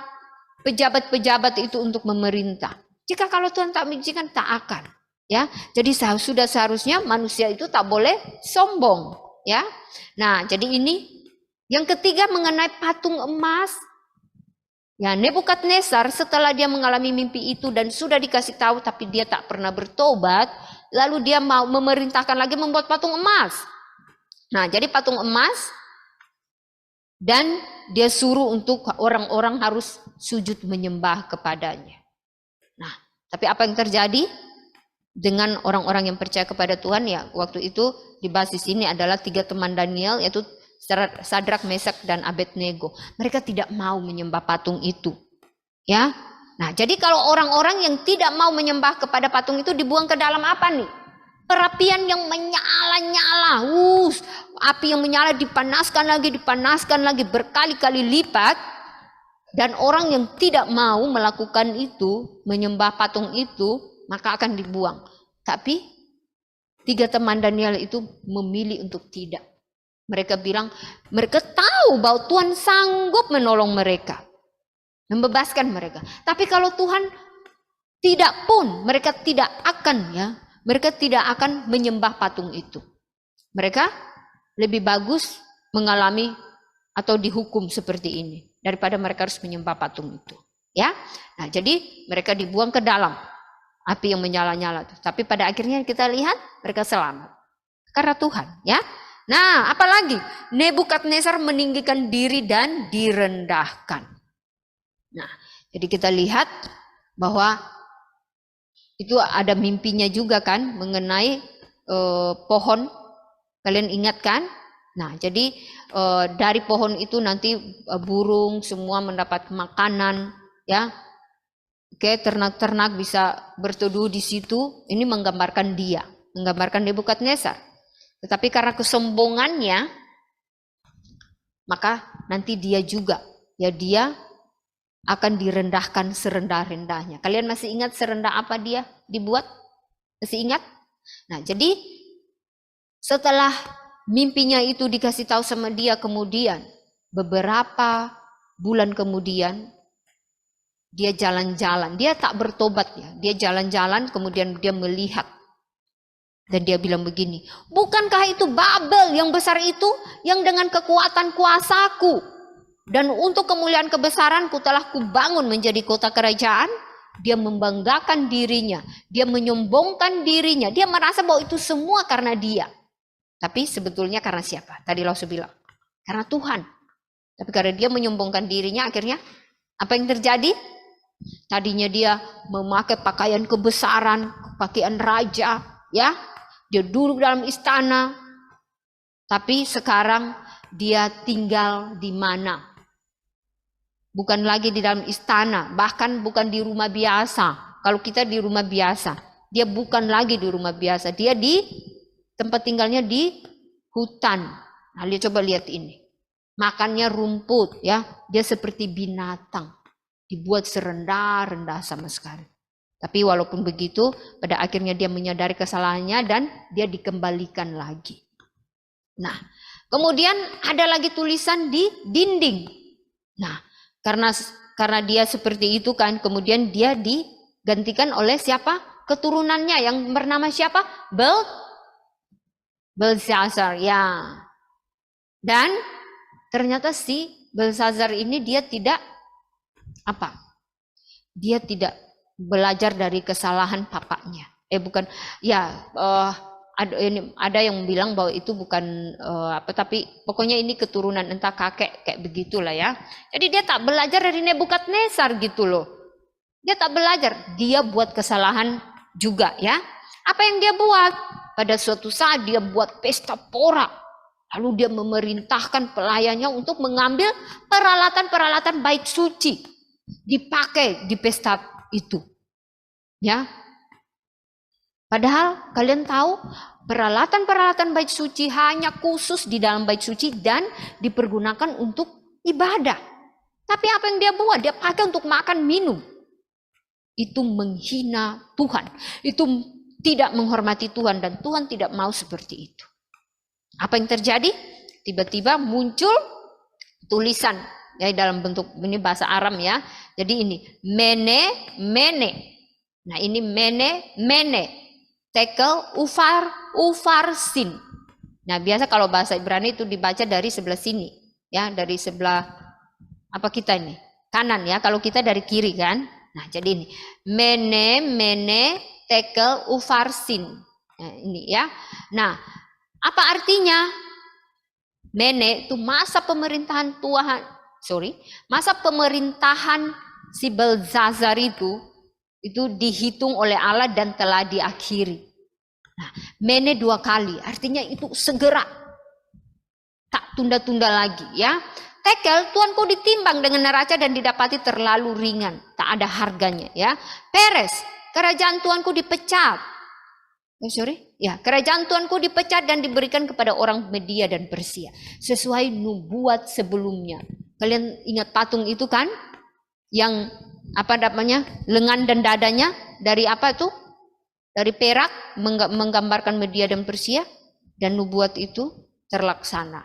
pejabat-pejabat itu untuk memerintah. Jika kalau Tuhan tak mengizinkan tak akan. Ya, jadi sudah seharusnya manusia itu tak boleh sombong. Ya, nah jadi ini yang ketiga mengenai patung emas. Ya, Nebukadnezar setelah dia mengalami mimpi itu dan sudah dikasih tahu tapi dia tak pernah bertobat, lalu dia mau memerintahkan lagi membuat patung emas. Nah, jadi patung emas dan dia suruh untuk orang-orang harus sujud menyembah kepadanya. Nah, tapi apa yang terjadi dengan orang-orang yang percaya kepada Tuhan? Ya, waktu itu di basis ini adalah 3 teman Daniel, yaitu Sadrak, Mesak, dan Abednego. Mereka tidak mau menyembah patung itu. Ya, nah jadi kalau orang-orang yang tidak mau menyembah kepada patung itu dibuang ke dalam apa nih? Perapian yang menyala-nyala. Api yang menyala dipanaskan lagi berkali-kali lipat. Dan orang yang tidak mau melakukan itu, menyembah patung itu, maka akan dibuang. Tapi 3 teman Daniel itu memilih untuk tidak. Mereka bilang, mereka tahu bahwa Tuhan sanggup menolong mereka, membebaskan mereka. Tapi kalau Tuhan tidak pun, mereka tidak akan menyembah patung itu. Mereka lebih bagus mengalami atau dihukum seperti ini daripada mereka harus menyembah patung itu. Ya, nah jadi mereka dibuang ke dalam api yang menyala-nyala. Tapi pada akhirnya kita lihat mereka selamat karena Tuhan. Ya, nah apalagi Nebukadnezar meninggikan diri dan direndahkan. Nah, jadi kita lihat bahwa itu ada mimpinya juga kan mengenai pohon. Kalian ingat kan? Nah, jadi dari pohon itu nanti burung semua mendapat makanan, ya. Oke, ternak-ternak bisa berteduh di situ. Ini menggambarkan dia, menggambarkan Nebukadnezar. Tetapi karena kesombongannya, maka nanti dia juga, ya dia akan direndahkan serendah-rendahnya. Kalian masih ingat serendah apa dia dibuat? Masih ingat? Nah, jadi setelah mimpinya itu dikasih tahu sama dia, kemudian beberapa bulan kemudian dia jalan-jalan. Dia tak bertobat ya. Dia jalan-jalan kemudian dia melihat. Dan dia bilang begini, bukankah itu Babel yang besar itu yang dengan kekuatan kuasaku dan untuk kemuliaan kebesaranku telah kubangun menjadi kota kerajaan? Dia membanggakan dirinya, dia menyombongkan dirinya, dia merasa bahwa itu semua karena dia. Tapi sebetulnya karena siapa? Tadi Lausu bilang, karena Tuhan. Tapi karena dia menyombongkan dirinya, akhirnya apa yang terjadi? Tadinya dia memakai pakaian kebesaran, pakaian raja, ya. Dia duduk dalam istana. Tapi sekarang dia tinggal di mana? Bukan lagi di dalam istana, bahkan bukan di rumah biasa. Kalau kita di rumah biasa, dia bukan lagi di rumah biasa. Dia di tempat tinggalnya di hutan. Nah, lihat, coba lihat ini. Makannya rumput, ya. Dia seperti binatang. Dibuat serendah-rendah sama sekali. Tapi walaupun begitu, pada akhirnya dia menyadari kesalahannya dan dia dikembalikan lagi. Nah, kemudian ada lagi tulisan di dinding. Nah, karena dia seperti itu kan, kemudian dia digantikan oleh siapa? Keturunannya yang bernama siapa? Belshazzar, ya. Dan ternyata si Belshazzar ini dia tidak dia tidak belajar dari kesalahan papanya. Ada yang bilang bahwa itu bukan tapi pokoknya ini keturunan entah kakek kayak begitulah ya. Jadi dia tak belajar dari Nebukadnezar gitu loh. Dia tak belajar, dia buat kesalahan juga ya. Apa yang dia buat? Pada suatu saat dia buat pesta pora. Lalu dia memerintahkan pelayannya untuk mengambil peralatan-peralatan bait suci. Dipakai di pesta itu. Ya. Padahal kalian tahu peralatan-peralatan bait suci hanya khusus di dalam bait suci dan dipergunakan untuk ibadah. Tapi apa yang dia buat? Dia pakai untuk makan minum. Itu menghina Tuhan. Itu tidak menghormati Tuhan, dan Tuhan tidak mau seperti itu. Apa yang terjadi? Tiba-tiba muncul tulisan ya dalam bentuk ini bahasa Aram ya. Jadi ini mene mene. Nah ini mene mene. Tekel ufar sin. Nah biasa kalau bahasa Ibrani itu dibaca dari sebelah sini ya, dari sebelah apa kita ini kanan ya. Kalau kita dari kiri kan. Nah jadi ini mene mene tekel ufar sin. Nah, ini ya. Nah apa artinya? Mene itu masa pemerintahan masa pemerintahan si Belzazar itu dihitung oleh Allah dan telah diakhiri. Nah, mene 2 kali, artinya itu segera, tak tunda-tunda lagi ya. Tekel, Tuhan kau ditimbang dengan neraca dan didapati terlalu ringan, tak ada harganya ya. Peres, kerajaan Tuanku dipecat. Kerajaan Tuanku dipecat dan diberikan kepada orang Media dan Persia sesuai nubuat sebelumnya. Kalian ingat patung itu kan? Yang apa namanya? Lengan dan dadanya dari apa itu? Dari perak, menggambarkan Media dan Persia, dan nubuat itu terlaksana.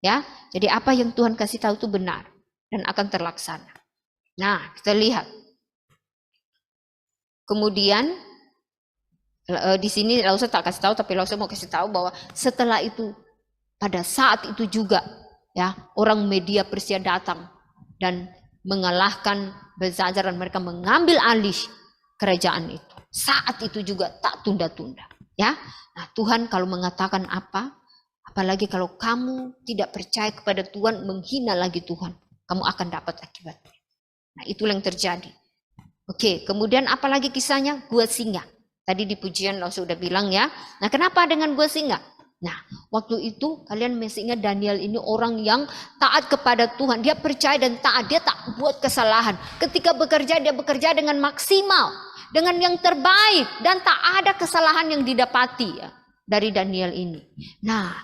Ya, jadi apa yang Tuhan kasih tahu itu benar dan akan terlaksana. Nah, kita lihat. Kemudian di sini Lausa tak kasih tahu, tapi Lausa mau kasih tahu bahwa setelah itu, pada saat itu juga ya, orang Media Persia datang dan mengalahkan Belzazar dan mereka mengambil alih kerajaan itu. Saat itu juga tak tunda-tunda ya. Nah, Tuhan kalau mengatakan apa, apalagi kalau kamu tidak percaya kepada Tuhan, menghina lagi Tuhan, kamu akan dapat akibatnya. Nah, itulah yang terjadi. Oke, kemudian apalagi kisahnya? Gua singa. Tadi di pujian lo sudah bilang ya. Nah, kenapa dengan gua singa? Nah, waktu itu kalian masih ingat Daniel ini orang yang taat kepada Tuhan. Dia percaya dan taat, dia tak buat kesalahan. Ketika bekerja, dia bekerja dengan maksimal, dengan yang terbaik, dan tak ada kesalahan yang didapati ya, dari Daniel ini. Nah,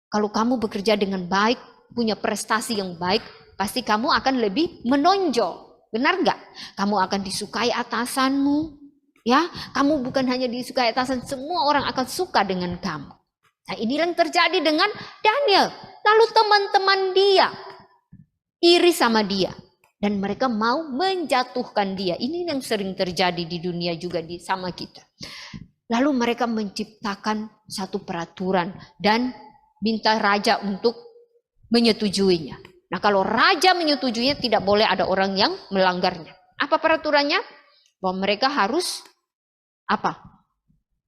kalau kamu bekerja dengan baik, punya prestasi yang baik, pasti kamu akan lebih menonjol. Benar nggak? Kamu akan disukai atasanmu. Ya, kamu bukan hanya disukai atasan, semua orang akan suka dengan kamu. Nah, ini yang terjadi dengan Daniel. Lalu teman-teman dia iri sama dia dan mereka mau menjatuhkan dia. Ini yang sering terjadi di dunia juga sama kita. Lalu mereka menciptakan satu peraturan dan minta raja untuk menyetujuinya. Nah, kalau raja menyetujuinya, tidak boleh ada orang yang melanggarnya. Apa peraturannya? Bahwa mereka harus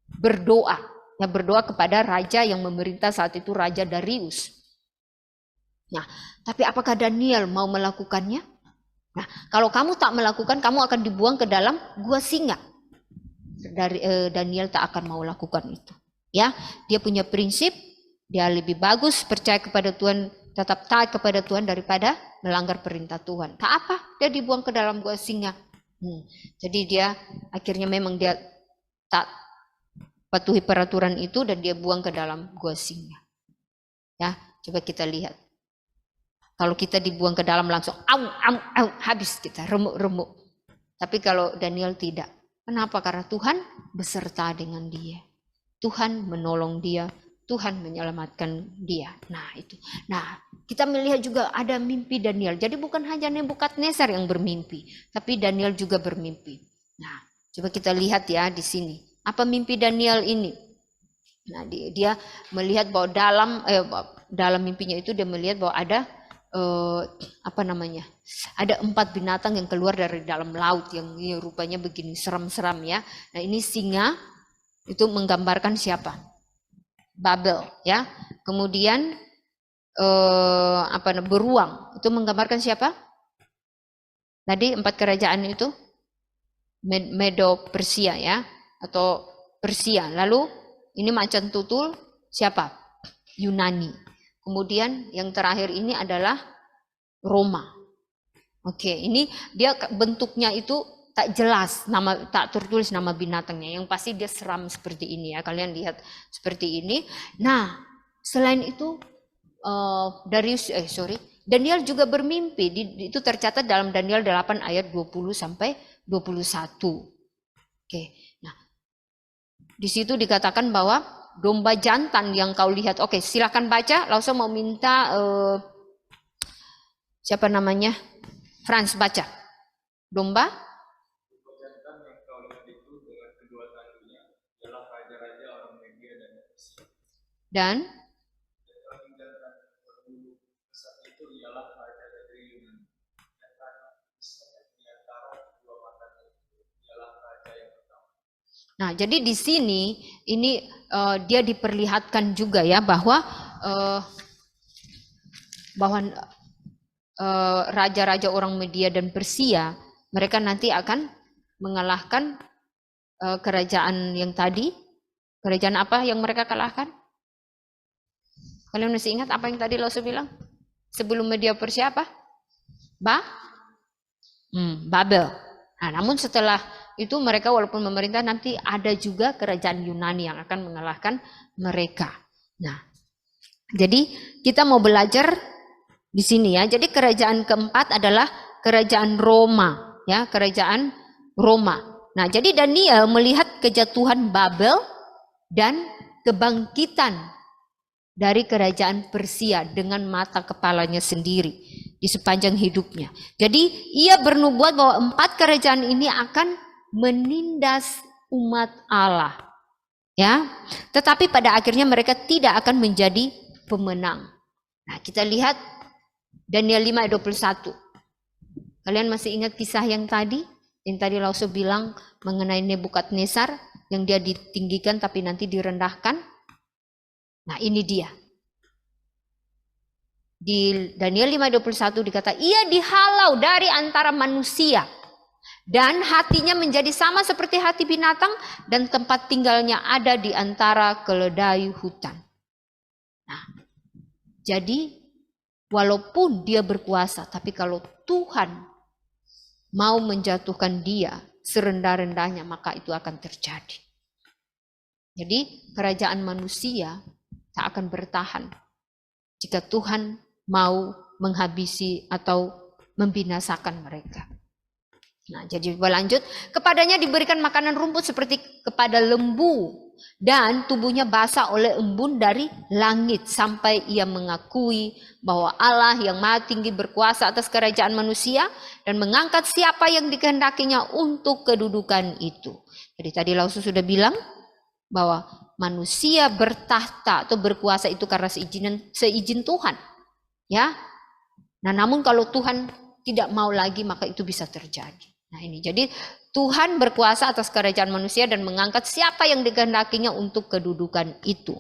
berdoa. Ya, berdoa kepada raja yang memerintah saat itu, Raja Darius. Nah, tapi apakah Daniel mau melakukannya? Nah, kalau kamu tak melakukan, kamu akan dibuang ke dalam gua singa. Daniel tak akan mau lakukan itu. Ya, dia punya prinsip, dia lebih bagus percaya kepada Tuhan, tetap taat kepada Tuhan daripada melanggar perintah Tuhan. Tak apa, dia dibuang ke dalam gua singa. Jadi dia akhirnya memang dia tak patuhi peraturan itu dan dia buang ke dalam gua singa. Ya, coba kita lihat. Kalau kita dibuang ke dalam langsung habis kita remuk-remuk. Tapi kalau Daniel tidak. Kenapa? Karena Tuhan beserta dengan dia. Tuhan menolong dia, Tuhan menyelamatkan dia. Nah, itu. Nah, kita melihat juga ada mimpi Daniel. Jadi bukan hanya Nebukadnezar yang bermimpi, tapi Daniel juga bermimpi. Nah, coba kita lihat ya di sini. Apa mimpi Daniel ini? Nah, dia melihat bahwa dalam mimpinya itu dia melihat bahwa ada ada 4 binatang yang keluar dari dalam laut yang rupanya begini seram-seram ya. Nah, ini singa itu menggambarkan siapa? Babel ya. Kemudian beruang itu menggambarkan siapa? Tadi 4 kerajaan itu Medo Persia ya, atau Persia. Lalu ini macan tutul siapa? Yunani. Kemudian yang terakhir ini adalah Roma. Oke, ini dia bentuknya itu tak jelas, tak tertulis nama binatangnya. Yang pasti dia seram seperti ini ya. Kalian lihat seperti ini. Nah, selain itu Daniel juga bermimpi. Itu tercatat dalam Daniel 8 ayat 20 sampai 21. Oke. Nah, Di situ dikatakan bahwa domba jantan yang kau lihat. Oke, silakan baca. Langsung mau minta siapa namanya? Franz baca. Domba Jantan yang kau lihat itu dengan kedua tangannya ialah raja-raja orang Media dan Persia. dan Kambing jantan berbulu besar itu ialah raja dari Yunani. Jantan besar di antara dua matanya itu ialah raja yang pertama. Nah, jadi di sini ini dia diperlihatkan juga ya bahwa raja-raja orang Media dan Persia mereka nanti akan mengalahkan kerajaan yang tadi. Kerajaan apa yang mereka kalahkan? Kalian masih ingat apa yang tadi Langsung bilang? Sebelum Media Persia apa? Babel. Nah, namun setelah itu mereka walaupun memerintah nanti ada juga kerajaan Yunani yang akan mengalahkan mereka. Nah, jadi kita mau belajar di sini ya. Jadi kerajaan keempat adalah kerajaan Roma, ya, kerajaan Roma. Nah, jadi Daniel melihat kejatuhan Babel dan kebangkitan dari kerajaan Persia dengan mata kepalanya sendiri di sepanjang hidupnya. Jadi ia bernubuat bahwa 4 kerajaan ini akan menindas umat Allah. Ya, tetapi pada akhirnya mereka tidak akan menjadi pemenang. Nah, kita lihat Daniel 5 ayat 21. Kalian masih ingat kisah yang tadi? Yang tadi Langsung bilang mengenai Nebukadnezar yang dia ditinggikan tapi nanti direndahkan. Nah, ini dia. Di Daniel 5 ayat 21 dikata, ia dihalau dari antara manusia dan hatinya menjadi sama seperti hati binatang dan tempat tinggalnya ada di antara keledai hutan. Nah, jadi walaupun dia berkuasa, tapi kalau Tuhan mau menjatuhkan dia serendah-rendahnya, maka itu akan terjadi. Jadi kerajaan manusia tak akan bertahan jika Tuhan mau menghabisi atau membinasakan mereka. Nah, jadi berlanjut, kepadanya diberikan makanan rumput seperti kepada lembu dan tubuhnya basah oleh embun dari langit sampai ia mengakui bahwa Allah yang Maha Tinggi berkuasa atas kerajaan manusia dan mengangkat siapa yang dikehendakinya untuk kedudukan itu. Jadi tadi Langsung sudah bilang bahwa manusia bertahta atau berkuasa itu karena seizin Tuhan. Ya. Nah, namun kalau Tuhan tidak mau lagi maka itu bisa terjadi. Nah, ini jadi Tuhan berkuasa atas kerajaan manusia dan mengangkat siapa yang dikehendakinya untuk kedudukan itu.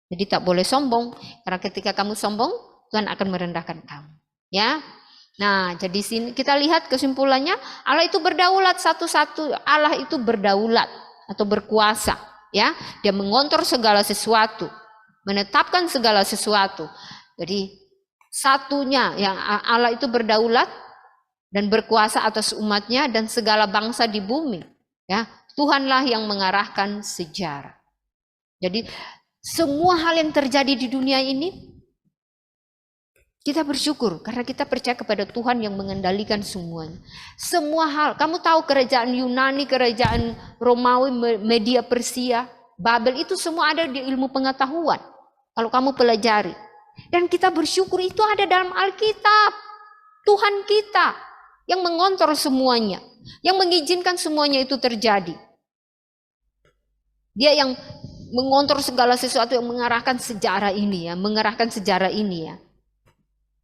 Jadi tak boleh sombong, karena ketika kamu sombong, Tuhan akan merendahkan kamu. Ya. Nah, jadi sini kita lihat kesimpulannya, Allah itu berdaulat, satu-satu Allah itu berdaulat atau berkuasa, ya. Dia mengontrol segala sesuatu, menetapkan segala sesuatu. Jadi satunya yang Allah itu berdaulat dan berkuasa atas umatnya dan segala bangsa di bumi. Ya, Tuhanlah yang mengarahkan sejarah. Jadi semua hal yang terjadi di dunia ini kita bersyukur karena kita percaya kepada Tuhan yang mengendalikan semuanya. Semua hal, kamu tahu kerajaan Yunani, kerajaan Romawi, Media Persia, Babel itu semua ada di ilmu pengetahuan. Kalau kamu pelajari. Dan kita bersyukur itu ada dalam Alkitab. Tuhan kita yang mengontrol semuanya, yang mengizinkan semuanya itu terjadi. Dia yang mengontrol segala sesuatu, yang mengarahkan sejarah ini ya, ya.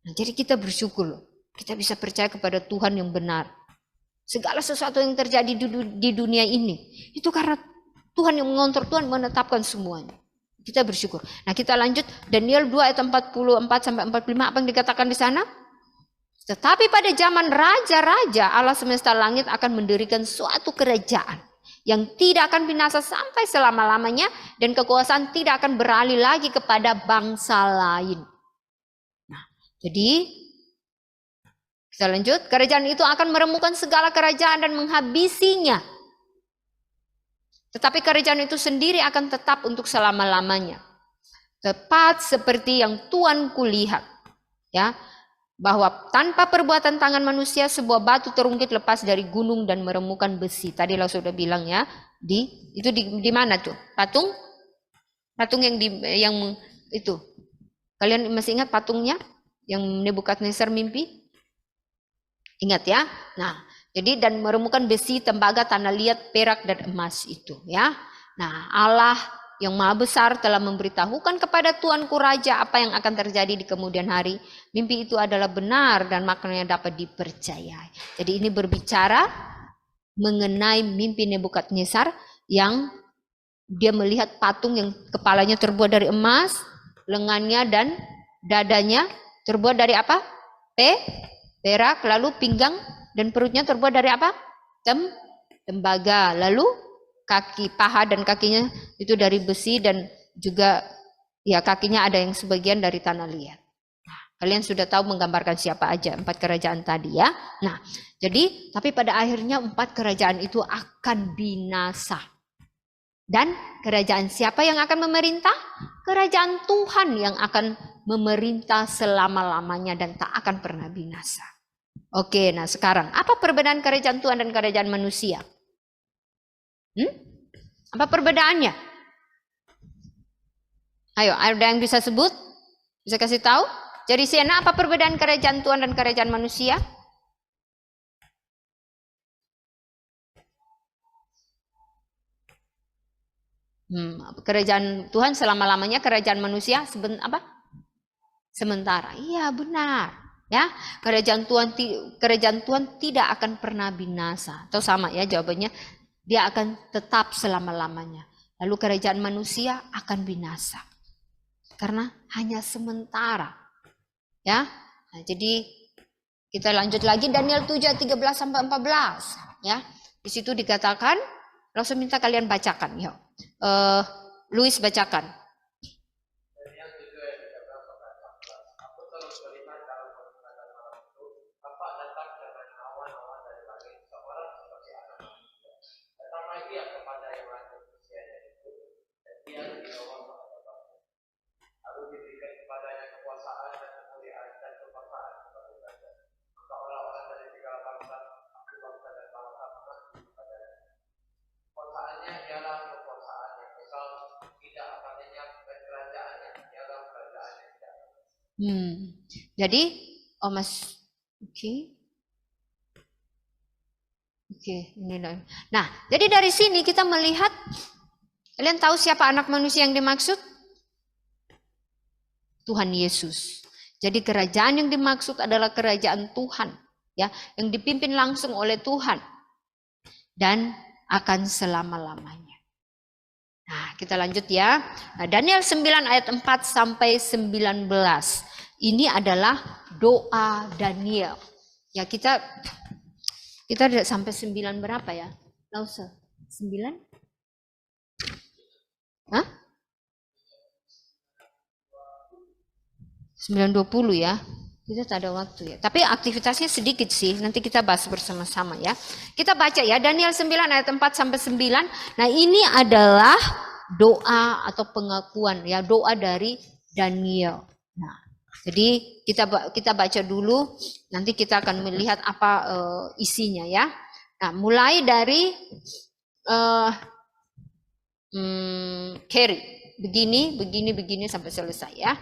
Nah, jadi kita bersyukur, kita bisa percaya kepada Tuhan yang benar. Segala sesuatu yang terjadi di dunia ini, itu karena Tuhan yang mengontrol, Tuhan menetapkan semuanya. Kita bersyukur. Nah, kita lanjut Daniel 2 ayat 44 sampai 45, apa yang dikatakan di sana? Tetapi pada zaman raja-raja Allah semesta langit akan mendirikan suatu kerajaan yang tidak akan binasa sampai selama-lamanya dan kekuasaan tidak akan beralih lagi kepada bangsa lain. Nah, jadi kita lanjut, kerajaan itu akan meremukkan segala kerajaan dan menghabisinya. Tetapi kerajaan itu sendiri akan tetap untuk selama-lamanya. Tepat seperti yang Tuhan kulihat, ya. Bahwa tanpa perbuatan tangan manusia sebuah batu terungkit lepas dari gunung dan meremukkan besi. Tadiเราsudah bilang ya, Di mana tuh? Patung yang itu. Kalian masih ingat patungnya yang Nebukadnezar mimpi? Ingat ya? Nah, jadi dan meremukan besi, tembaga, tanah liat, perak dan emas itu ya. Nah, Allah yang Maha Besar telah memberitahukan kepada Tuanku Raja apa yang akan terjadi di kemudian hari. Mimpi itu adalah benar dan maknanya dapat dipercayai. Jadi ini berbicara mengenai mimpi Nebukadnezar yang dia melihat patung yang kepalanya terbuat dari emas, lengannya dan dadanya terbuat dari apa? Perak, lalu pinggang dan perutnya terbuat dari apa? Tembaga, lalu paha dan kakinya itu dari besi dan juga ya kakinya ada yang sebagian dari tanah liat. Nah, kalian sudah tahu menggambarkan siapa aja 4 kerajaan tadi ya. Nah, jadi tapi pada akhirnya 4 kerajaan itu akan binasa. Dan kerajaan siapa yang akan memerintah? Kerajaan Tuhan yang akan memerintah selama-lamanya dan tak akan pernah binasa. Oke, nah sekarang apa perbedaan kerajaan Tuhan dan kerajaan manusia? Apa perbedaannya? Ayo, ada yang bisa sebut? Bisa kasih tahu? Jadi Siena, apa perbedaan kerajaan Tuhan dan kerajaan manusia? Kerajaan Tuhan selama-lamanya, kerajaan manusia sementara. Iya, benar. Ya, kerajaan Tuhan tidak akan pernah binasa. Atau sama ya jawabannya, dia akan tetap selama-lamanya. Lalu kerajaan manusia akan binasa. Karena hanya sementara. Ya. Nah, jadi kita lanjut lagi Daniel 7 ayat 13 sampai 14, ya. Di situ dikatakan, langsung minta kalian bacakan, yuk. Louis bacakan. Jadi, Mas, oke, ini. Nah, jadi dari sini kita melihat, kalian tahu siapa anak manusia yang dimaksud? Tuhan Yesus. Jadi kerajaan yang dimaksud adalah kerajaan Tuhan, ya, yang dipimpin langsung oleh Tuhan dan akan selama-lamanya. Nah, kita lanjut ya. Nah, Daniel 9 ayat 4 sampai 19. Ini adalah doa Daniel. Ya, kita sampai 9 berapa ya? Lause. 9? Hah? 9:20 ya. Kita tak ada waktu ya. Tapi aktivitasnya sedikit sih. Nanti kita bahas bersama-sama ya. Kita baca ya Daniel 9 ayat 4 sampai 9. Nah, ini adalah doa atau pengakuan ya, doa dari Daniel. Nah, jadi kita baca dulu, nanti kita akan melihat apa isinya ya. Nah, mulai dari carry begini sampai selesai ya.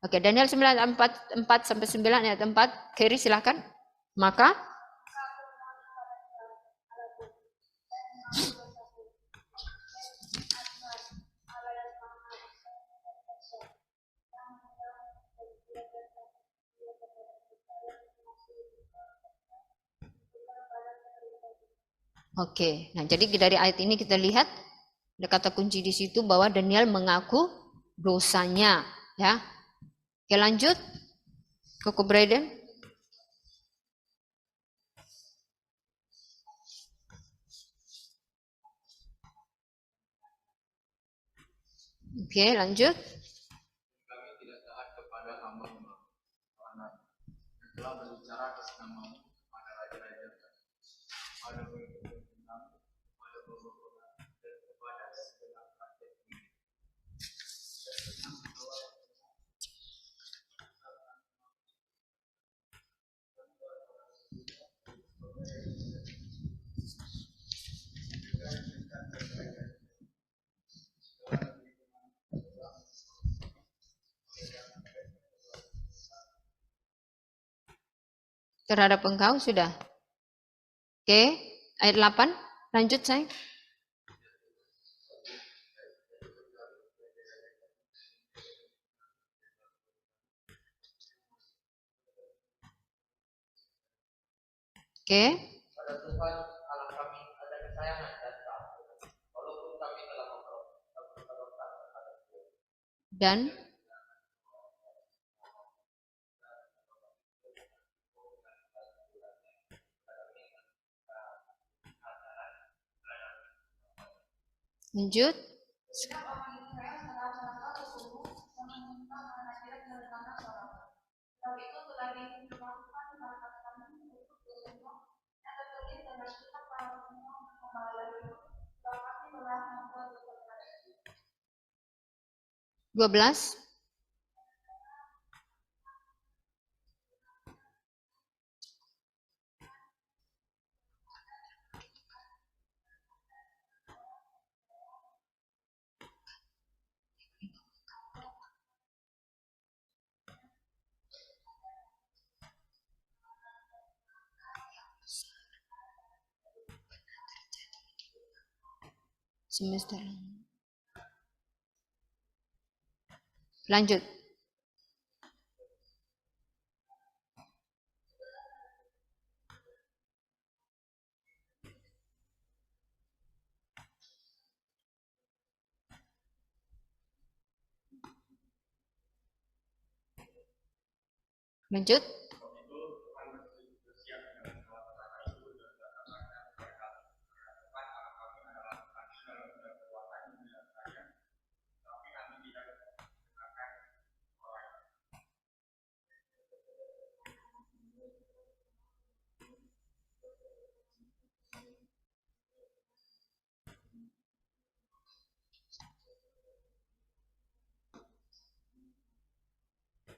Oke, Daniel 9 ayat 4 sampai 9 ayat 4, carry silakan. Maka Oke, nah jadi dari ayat ini kita lihat ada kata kunci di situ bahwa Daniel mengaku dosanya, ya. Oke, lanjut, Koko Braden. Oke, lanjut. Kami tidak taat kepada hamba-Mu, yang telah berbicara atas nama-Mu kepada raja-raja, pada pemimpin-pimpinan, pada pembangunan, dan kepada segenap rakyat ini. terhadap engkau sudah. Oke, ayat 8. Lanjut sayang. Oke. Pada Tuhan Allah kami ada kesayangan dan keampunan, walaupun kami telah memberontak terhadap Dia. Dan lanjut. Dua belas. Semester. Lanjut. Lanjut.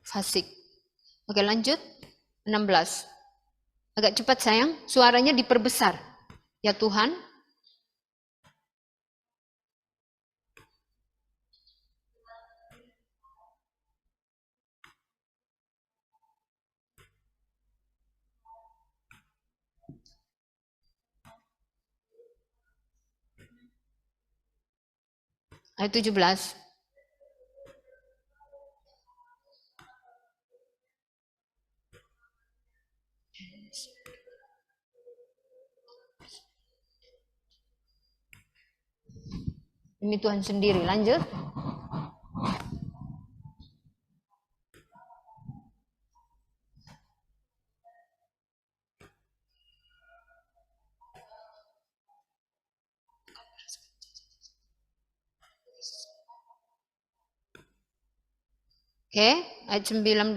Fasik. Oke, lanjut. 16. Agak cepat sayang, suaranya diperbesar. Ya Tuhan. Ayat 17. Demi Tuhan sendiri. Lanjut. Oke, ayat 19.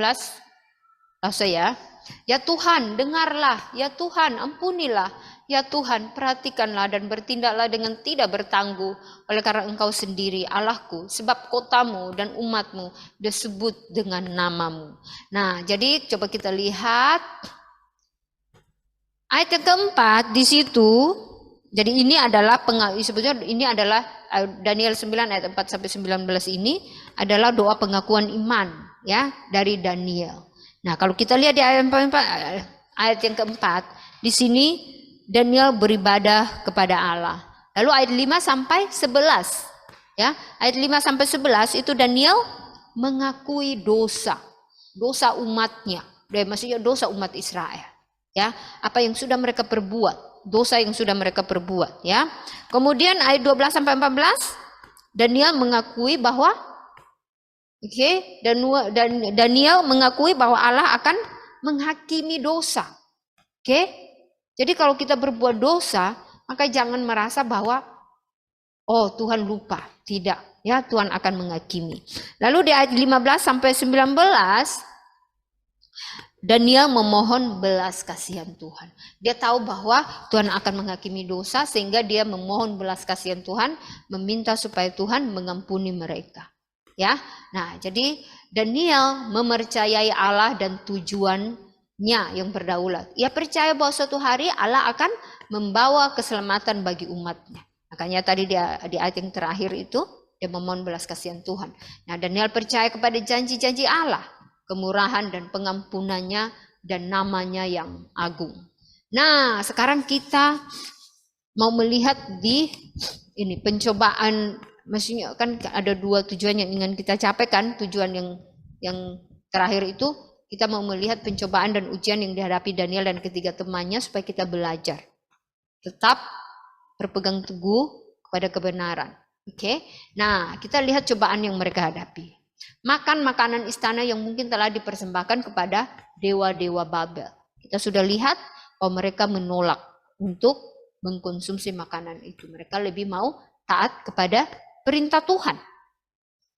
Langsung ya. Ya Tuhan, dengarlah. Ya Tuhan, ampunilah. Ya Tuhan, perhatikanlah dan bertindaklah dengan tidak bertangguh oleh karena Engkau sendiri Allahku, sebab kotamu dan umatmu disebut dengan namamu. Nah, jadi coba kita lihat ayat yang keempat di situ. Jadi ini adalah sebetulnya ini adalah Daniel 9 ayat 4 sampai 19 ini adalah doa pengakuan iman ya dari Daniel. Nah, kalau kita lihat di ayat yang keempat, di sini Daniel beribadah kepada Allah. Lalu ayat 5 sampai 11, ya. Ayat 5 sampai 11 itu Daniel mengakui dosa umatnya, maksudnya dosa umat Israel, ya. Apa yang sudah mereka perbuat, dosa yang sudah mereka perbuat, ya. Kemudian ayat 12 sampai 14, Daniel mengakui bahwa dan Daniel mengakui bahwa Allah akan menghakimi dosa. Jadi kalau kita berbuat dosa, maka jangan merasa bahwa oh Tuhan lupa. Tidak, ya, Tuhan akan menghakimi. Lalu di ayat 15 sampai 19 Daniel memohon belas kasihan Tuhan. Dia tahu bahwa Tuhan akan menghakimi dosa sehingga dia memohon belas kasihan Tuhan, meminta supaya Tuhan mengampuni mereka. Ya. Nah, jadi Daniel mempercayai Allah dan tujuannya yang berdaulat. Ia percaya bahwa suatu hari Allah akan membawa keselamatan bagi umatnya. Makanya tadi di ayat yang terakhir itu dia memohon belas kasihan Tuhan. Nah, Daniel percaya kepada janji-janji Allah, kemurahan dan pengampunannya dan namanya yang agung. Nah, sekarang kita mau melihat di ini pencobaan, maksudnya kan ada dua tujuan yang ingin kita capai kan. Tujuan yang terakhir itu kita mau melihat pencobaan dan ujian yang dihadapi Daniel dan ketiga temannya supaya kita belajar. Tetap berpegang teguh kepada kebenaran. Oke. Nah, kita lihat cobaan yang mereka hadapi. Makan makanan istana yang mungkin telah dipersembahkan kepada dewa-dewa Babel. Kita sudah lihat bahwa mereka menolak untuk mengkonsumsi makanan itu. Mereka lebih mau taat kepada perintah Tuhan.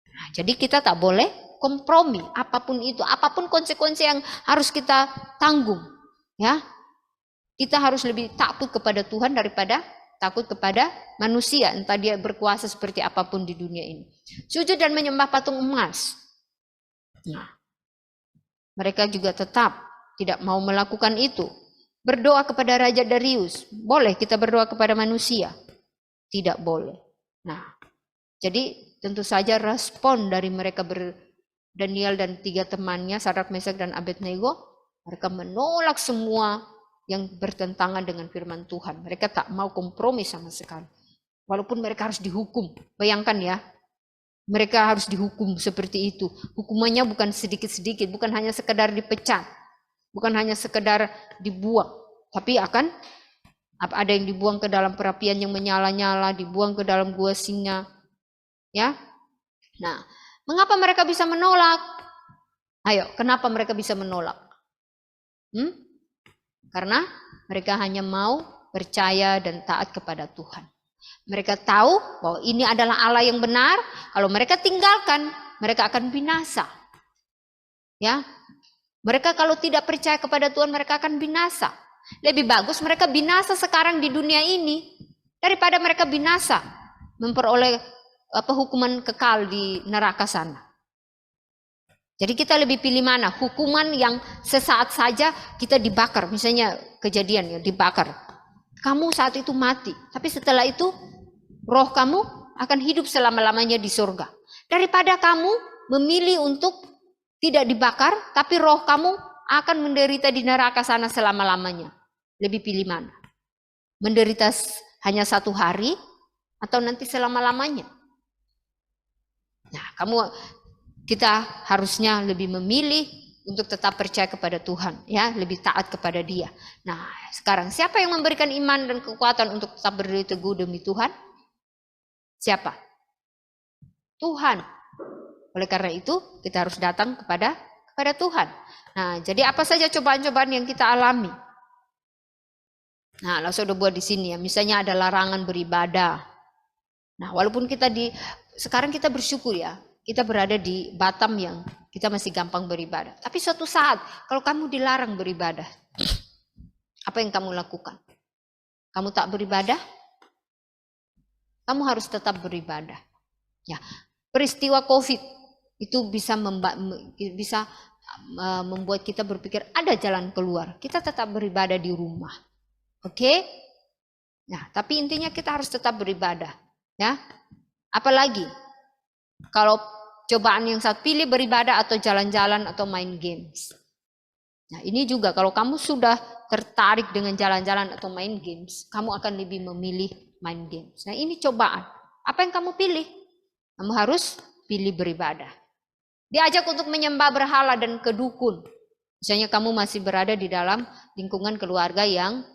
Nah, jadi kita tak boleh kompromi apapun itu, apapun konsekuensi yang harus kita tanggung, ya. Kita harus lebih takut kepada Tuhan daripada takut kepada manusia, entah dia berkuasa seperti apapun di dunia ini. Sujud dan menyembah patung emas. Nah, mereka juga tetap tidak mau melakukan itu. Berdoa kepada Raja Darius. Boleh kita berdoa kepada manusia? Tidak boleh. Nah, jadi tentu saja respon dari mereka Daniel dan tiga temannya, Sadrak, Mesak, dan Abednego, mereka menolak semua yang bertentangan dengan firman Tuhan. Mereka tak mau kompromi sama sekali. Walaupun mereka harus dihukum. Bayangkan ya, mereka harus dihukum seperti itu. Hukumannya bukan sedikit-sedikit, bukan hanya sekedar dipecat. Bukan hanya sekedar dibuang, tapi akan ada yang dibuang ke dalam perapian yang menyala-nyala, dibuang ke dalam gua singa. Ya. Nah, mengapa mereka bisa menolak? Ayo, kenapa mereka bisa menolak? Karena mereka hanya mau percaya dan taat kepada Tuhan. Mereka tahu bahwa ini adalah Allah yang benar. Kalau mereka tinggalkan, mereka akan binasa. Ya. Mereka kalau tidak percaya kepada Tuhan, mereka akan binasa. Lebih bagus mereka binasa sekarang di dunia ini daripada mereka binasa memperoleh hukuman kekal di neraka sana. Jadi kita lebih pilih mana? Hukuman yang sesaat saja kita dibakar, misalnya kejadian ya, dibakar. Kamu saat itu mati, tapi setelah itu roh kamu akan hidup selama-lamanya di surga. Daripada kamu memilih untuk tidak dibakar, tapi roh kamu akan menderita di neraka sana selama-lamanya. Lebih pilih mana? Menderita hanya 1 hari atau nanti selama-lamanya? Nah, kita harusnya lebih memilih untuk tetap percaya kepada Tuhan, ya, lebih taat kepada Dia. Nah, sekarang siapa yang memberikan iman dan kekuatan untuk tetap berdiri teguh demi Tuhan? Siapa? Tuhan. Oleh karena itu, kita harus datang kepada Tuhan. Nah, jadi apa saja cobaan-cobaan yang kita alami? Nah, langsung udah buat di sini ya. Misalnya ada larangan beribadah. Nah, walaupun sekarang kita bersyukur ya, kita berada di Batam yang kita masih gampang beribadah. Tapi suatu saat, kalau kamu dilarang beribadah, apa yang kamu lakukan? Kamu tak beribadah? Kamu harus tetap beribadah. Ya, peristiwa COVID itu bisa membuat kita berpikir ada jalan keluar. Kita tetap beribadah di rumah. Oke? Nah, tapi intinya kita harus tetap beribadah, ya. Apalagi kalau cobaan yang saat pilih beribadah atau jalan-jalan atau main games. Nah, ini juga kalau kamu sudah tertarik dengan jalan-jalan atau main games, kamu akan lebih memilih main games. Nah, ini cobaan. Apa yang kamu pilih? Kamu harus pilih beribadah. Diajak untuk menyembah berhala dan ke dukun. Misalnya kamu masih berada di dalam lingkungan keluarga yang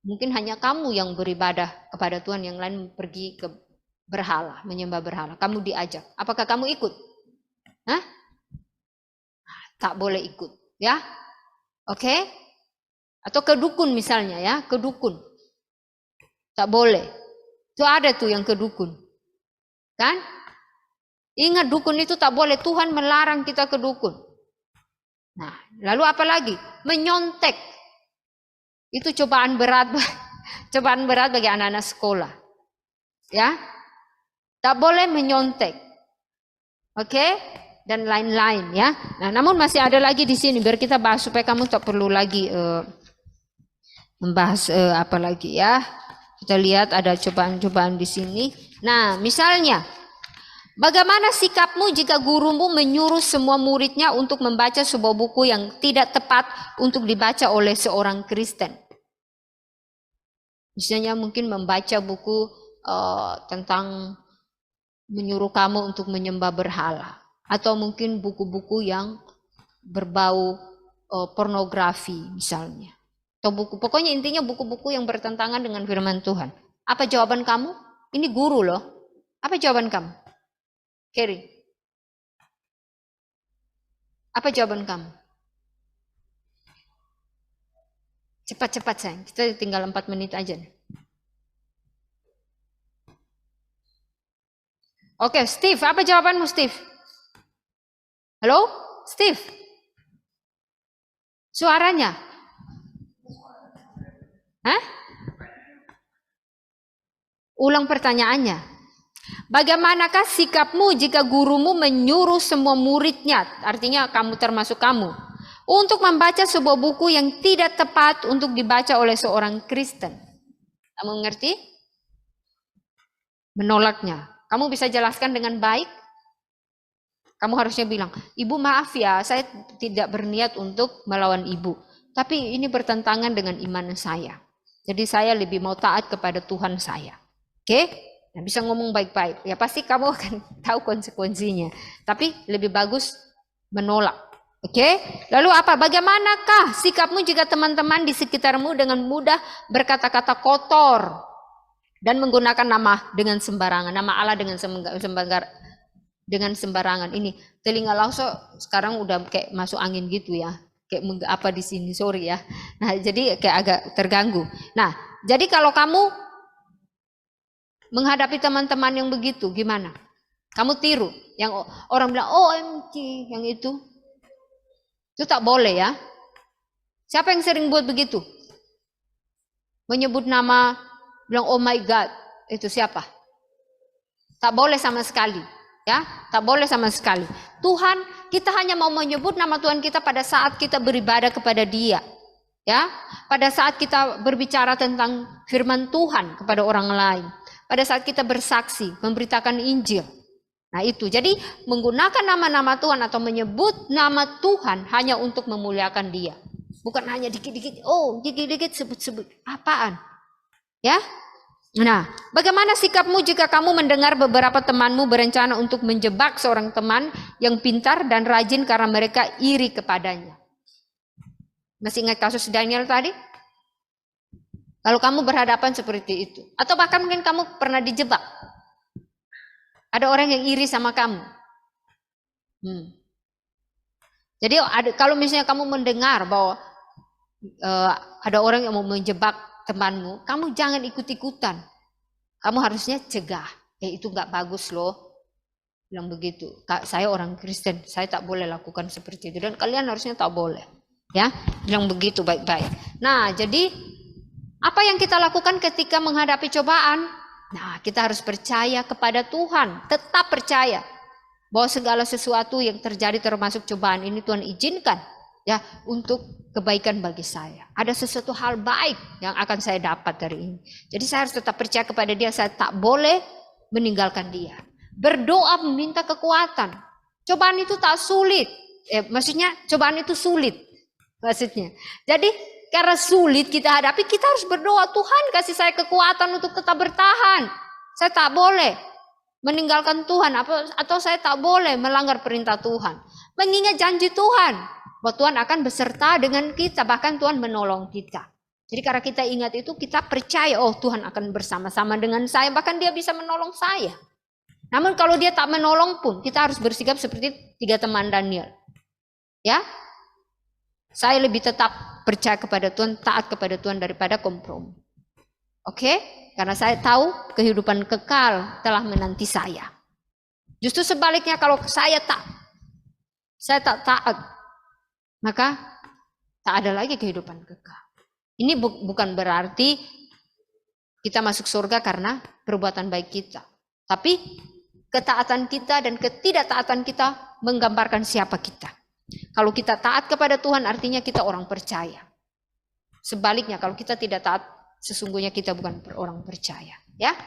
mungkin hanya kamu yang beribadah kepada Tuhan, yang lain pergi ke berhala, menyembah berhala. Kamu diajak. Apakah kamu ikut? Hah? Tak boleh ikut, ya. Oke? Atau ke dukun misalnya ya, ke dukun. Tak boleh. Itu ada tuh yang ke dukun. Kan? Ingat, dukun itu tak boleh. Tuhan melarang kita ke dukun. Nah, lalu apa lagi? Menyontek. Itu cobaan berat. Cobaan berat bagi anak-anak sekolah. Ya. Tak boleh menyontek. Oke? Dan lain-lain ya. Nah, namun masih ada lagi di sini biar kita bahas supaya kamu tak perlu lagi membahas apa lagi ya. Kita lihat ada cobaan-cobaan di sini. Nah, misalnya Bagaimana sikapmu jika gurumu menyuruh semua muridnya untuk membaca sebuah buku yang tidak tepat untuk dibaca oleh seorang Kristen? Misalnya mungkin membaca buku tentang menyuruh kamu untuk menyembah berhala. Atau mungkin buku-buku yang berbau pornografi misalnya. Atau pokoknya intinya buku-buku yang bertentangan dengan firman Tuhan. Apa jawaban kamu? Ini guru loh. Apa jawaban kamu? Kerry, apa jawaban kamu? Cepat-cepat sayang, kita tinggal 4 menit aja nih. Oke, Steve, apa jawabanmu Steve? Halo, Steve? Suaranya? Hah? Ulang pertanyaannya. Bagaimanakah sikapmu jika gurumu menyuruh semua muridnya, artinya kamu termasuk kamu, untuk membaca sebuah buku yang tidak tepat untuk dibaca oleh seorang Kristen? Kamu mengerti? Menolaknya. Kamu bisa jelaskan dengan baik? Kamu harusnya bilang, ibu maaf ya, saya tidak berniat untuk melawan ibu. Tapi ini bertentangan dengan iman saya. Jadi saya lebih mau taat kepada Tuhan saya. Oke? Nah, bisa ngomong baik-baik, ya pasti kamu akan tahu konsekuensinya. Tapi lebih bagus menolak. Oke? Lalu apa? Bagaimanakah sikapmu jika teman-teman di sekitarmu dengan mudah berkata-kata kotor dan menggunakan nama dengan sembarangan, nama Allah dengan sembarangan? Ini telinga Lauso sekarang udah kayak masuk angin gitu ya. Kayak apa di sini, sorry ya. Nah, jadi kayak agak terganggu. Nah, jadi kalau kamu menghadapi teman-teman yang begitu, gimana? Kamu tiru, yang orang bilang, OMG, yang itu tak boleh ya. Siapa yang sering buat begitu? Menyebut nama, bilang, oh my God, itu siapa? Tak boleh sama sekali, ya, tak boleh sama sekali. Tuhan, kita hanya mau menyebut nama Tuhan kita pada saat kita beribadah kepada Dia, ya, pada saat kita berbicara tentang firman Tuhan kepada orang lain. Pada saat kita bersaksi, memberitakan Injil. Nah itu, jadi menggunakan nama-nama Tuhan atau menyebut nama Tuhan hanya untuk memuliakan Dia. Bukan hanya dikit-dikit, oh dikit-dikit sebut-sebut. Apaan? Ya? Nah, bagaimana sikapmu jika kamu mendengar beberapa temanmu berencana untuk menjebak seorang teman yang pintar dan rajin karena mereka iri kepadanya? Masih ingat kasus Daniel tadi? Kalau kamu berhadapan seperti itu, atau bahkan mungkin kamu pernah dijebak, ada orang yang iri sama kamu. Jadi kalau misalnya kamu mendengar bahwa ada orang yang mau menjebak temanmu, kamu jangan ikut-ikutan. Kamu harusnya cegah. Itu nggak bagus loh. Bilang begitu. Saya orang Kristen, saya tak boleh lakukan seperti itu. Dan kalian harusnya tak boleh. Ya, bilang begitu baik-baik. Nah, jadi apa yang kita lakukan ketika menghadapi cobaan? Nah, kita harus percaya kepada Tuhan. Tetap percaya bahwa segala sesuatu yang terjadi termasuk cobaan ini Tuhan izinkan ya untuk kebaikan bagi saya. Ada sesuatu hal baik yang akan saya dapat dari ini. Jadi saya harus tetap percaya kepada Dia. Saya tak boleh meninggalkan Dia. Berdoa meminta kekuatan. Cobaan itu tak sulit. Maksudnya cobaan itu sulit. Maksudnya. Jadi karena sulit kita hadapi, kita harus berdoa, Tuhan kasih saya kekuatan untuk tetap bertahan. Saya tak boleh meninggalkan Tuhan, atau saya tak boleh melanggar perintah Tuhan. Mengingat janji Tuhan, bahwa Tuhan akan beserta dengan kita, bahkan Tuhan menolong kita. Jadi karena kita ingat itu, kita percaya, oh Tuhan akan bersama-sama dengan saya, bahkan Dia bisa menolong saya. Namun kalau Dia tak menolong pun, kita harus bersikap seperti 3 teman Daniel. Ya, saya lebih tetap percaya kepada Tuhan, taat kepada Tuhan daripada kompromi. Oke? Karena saya tahu kehidupan kekal telah menanti saya. Justru sebaliknya kalau saya tak taat, maka tak ada lagi kehidupan kekal. Ini bukan berarti kita masuk surga karena perbuatan baik kita. Tapi ketaatan kita dan ketidaktaatan kita menggambarkan siapa kita. Kalau kita taat kepada Tuhan artinya kita orang percaya. Sebaliknya kalau kita tidak taat sesungguhnya kita bukan orang percaya, ya.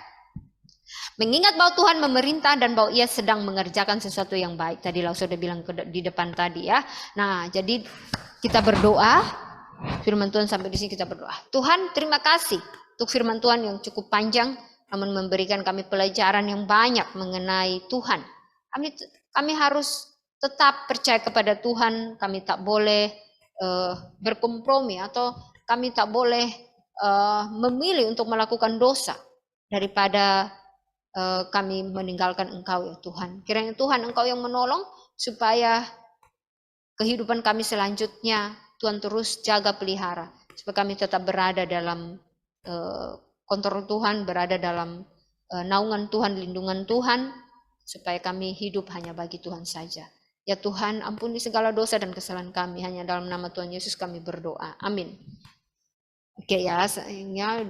Mengingat bahwa Tuhan memerintah dan bahwa ia sedang mengerjakan sesuatu yang baik. Tadi Lau sudah bilang di depan tadi ya. Nah, jadi kita berdoa. Firman Tuhan sampai di sini kita berdoa. Tuhan, terima kasih untuk firman Tuhan yang cukup panjang, namun memberikan kami pelajaran yang banyak mengenai Tuhan. Kami harus tetap percaya kepada Tuhan. Kami tak boleh berkompromi atau kami tak boleh memilih untuk melakukan dosa daripada kami meninggalkan Engkau ya Tuhan. Kiranya Tuhan Engkau yang menolong supaya kehidupan kami selanjutnya Tuhan terus jaga pelihara. Supaya kami tetap berada dalam kontrol Tuhan, berada dalam naungan Tuhan, lindungan Tuhan. Supaya kami hidup hanya bagi Tuhan saja. Ya Tuhan, ampuni segala dosa dan kesalahan kami. Hanya dalam nama Tuhan Yesus kami berdoa. Amin. Oke ya, sayangnya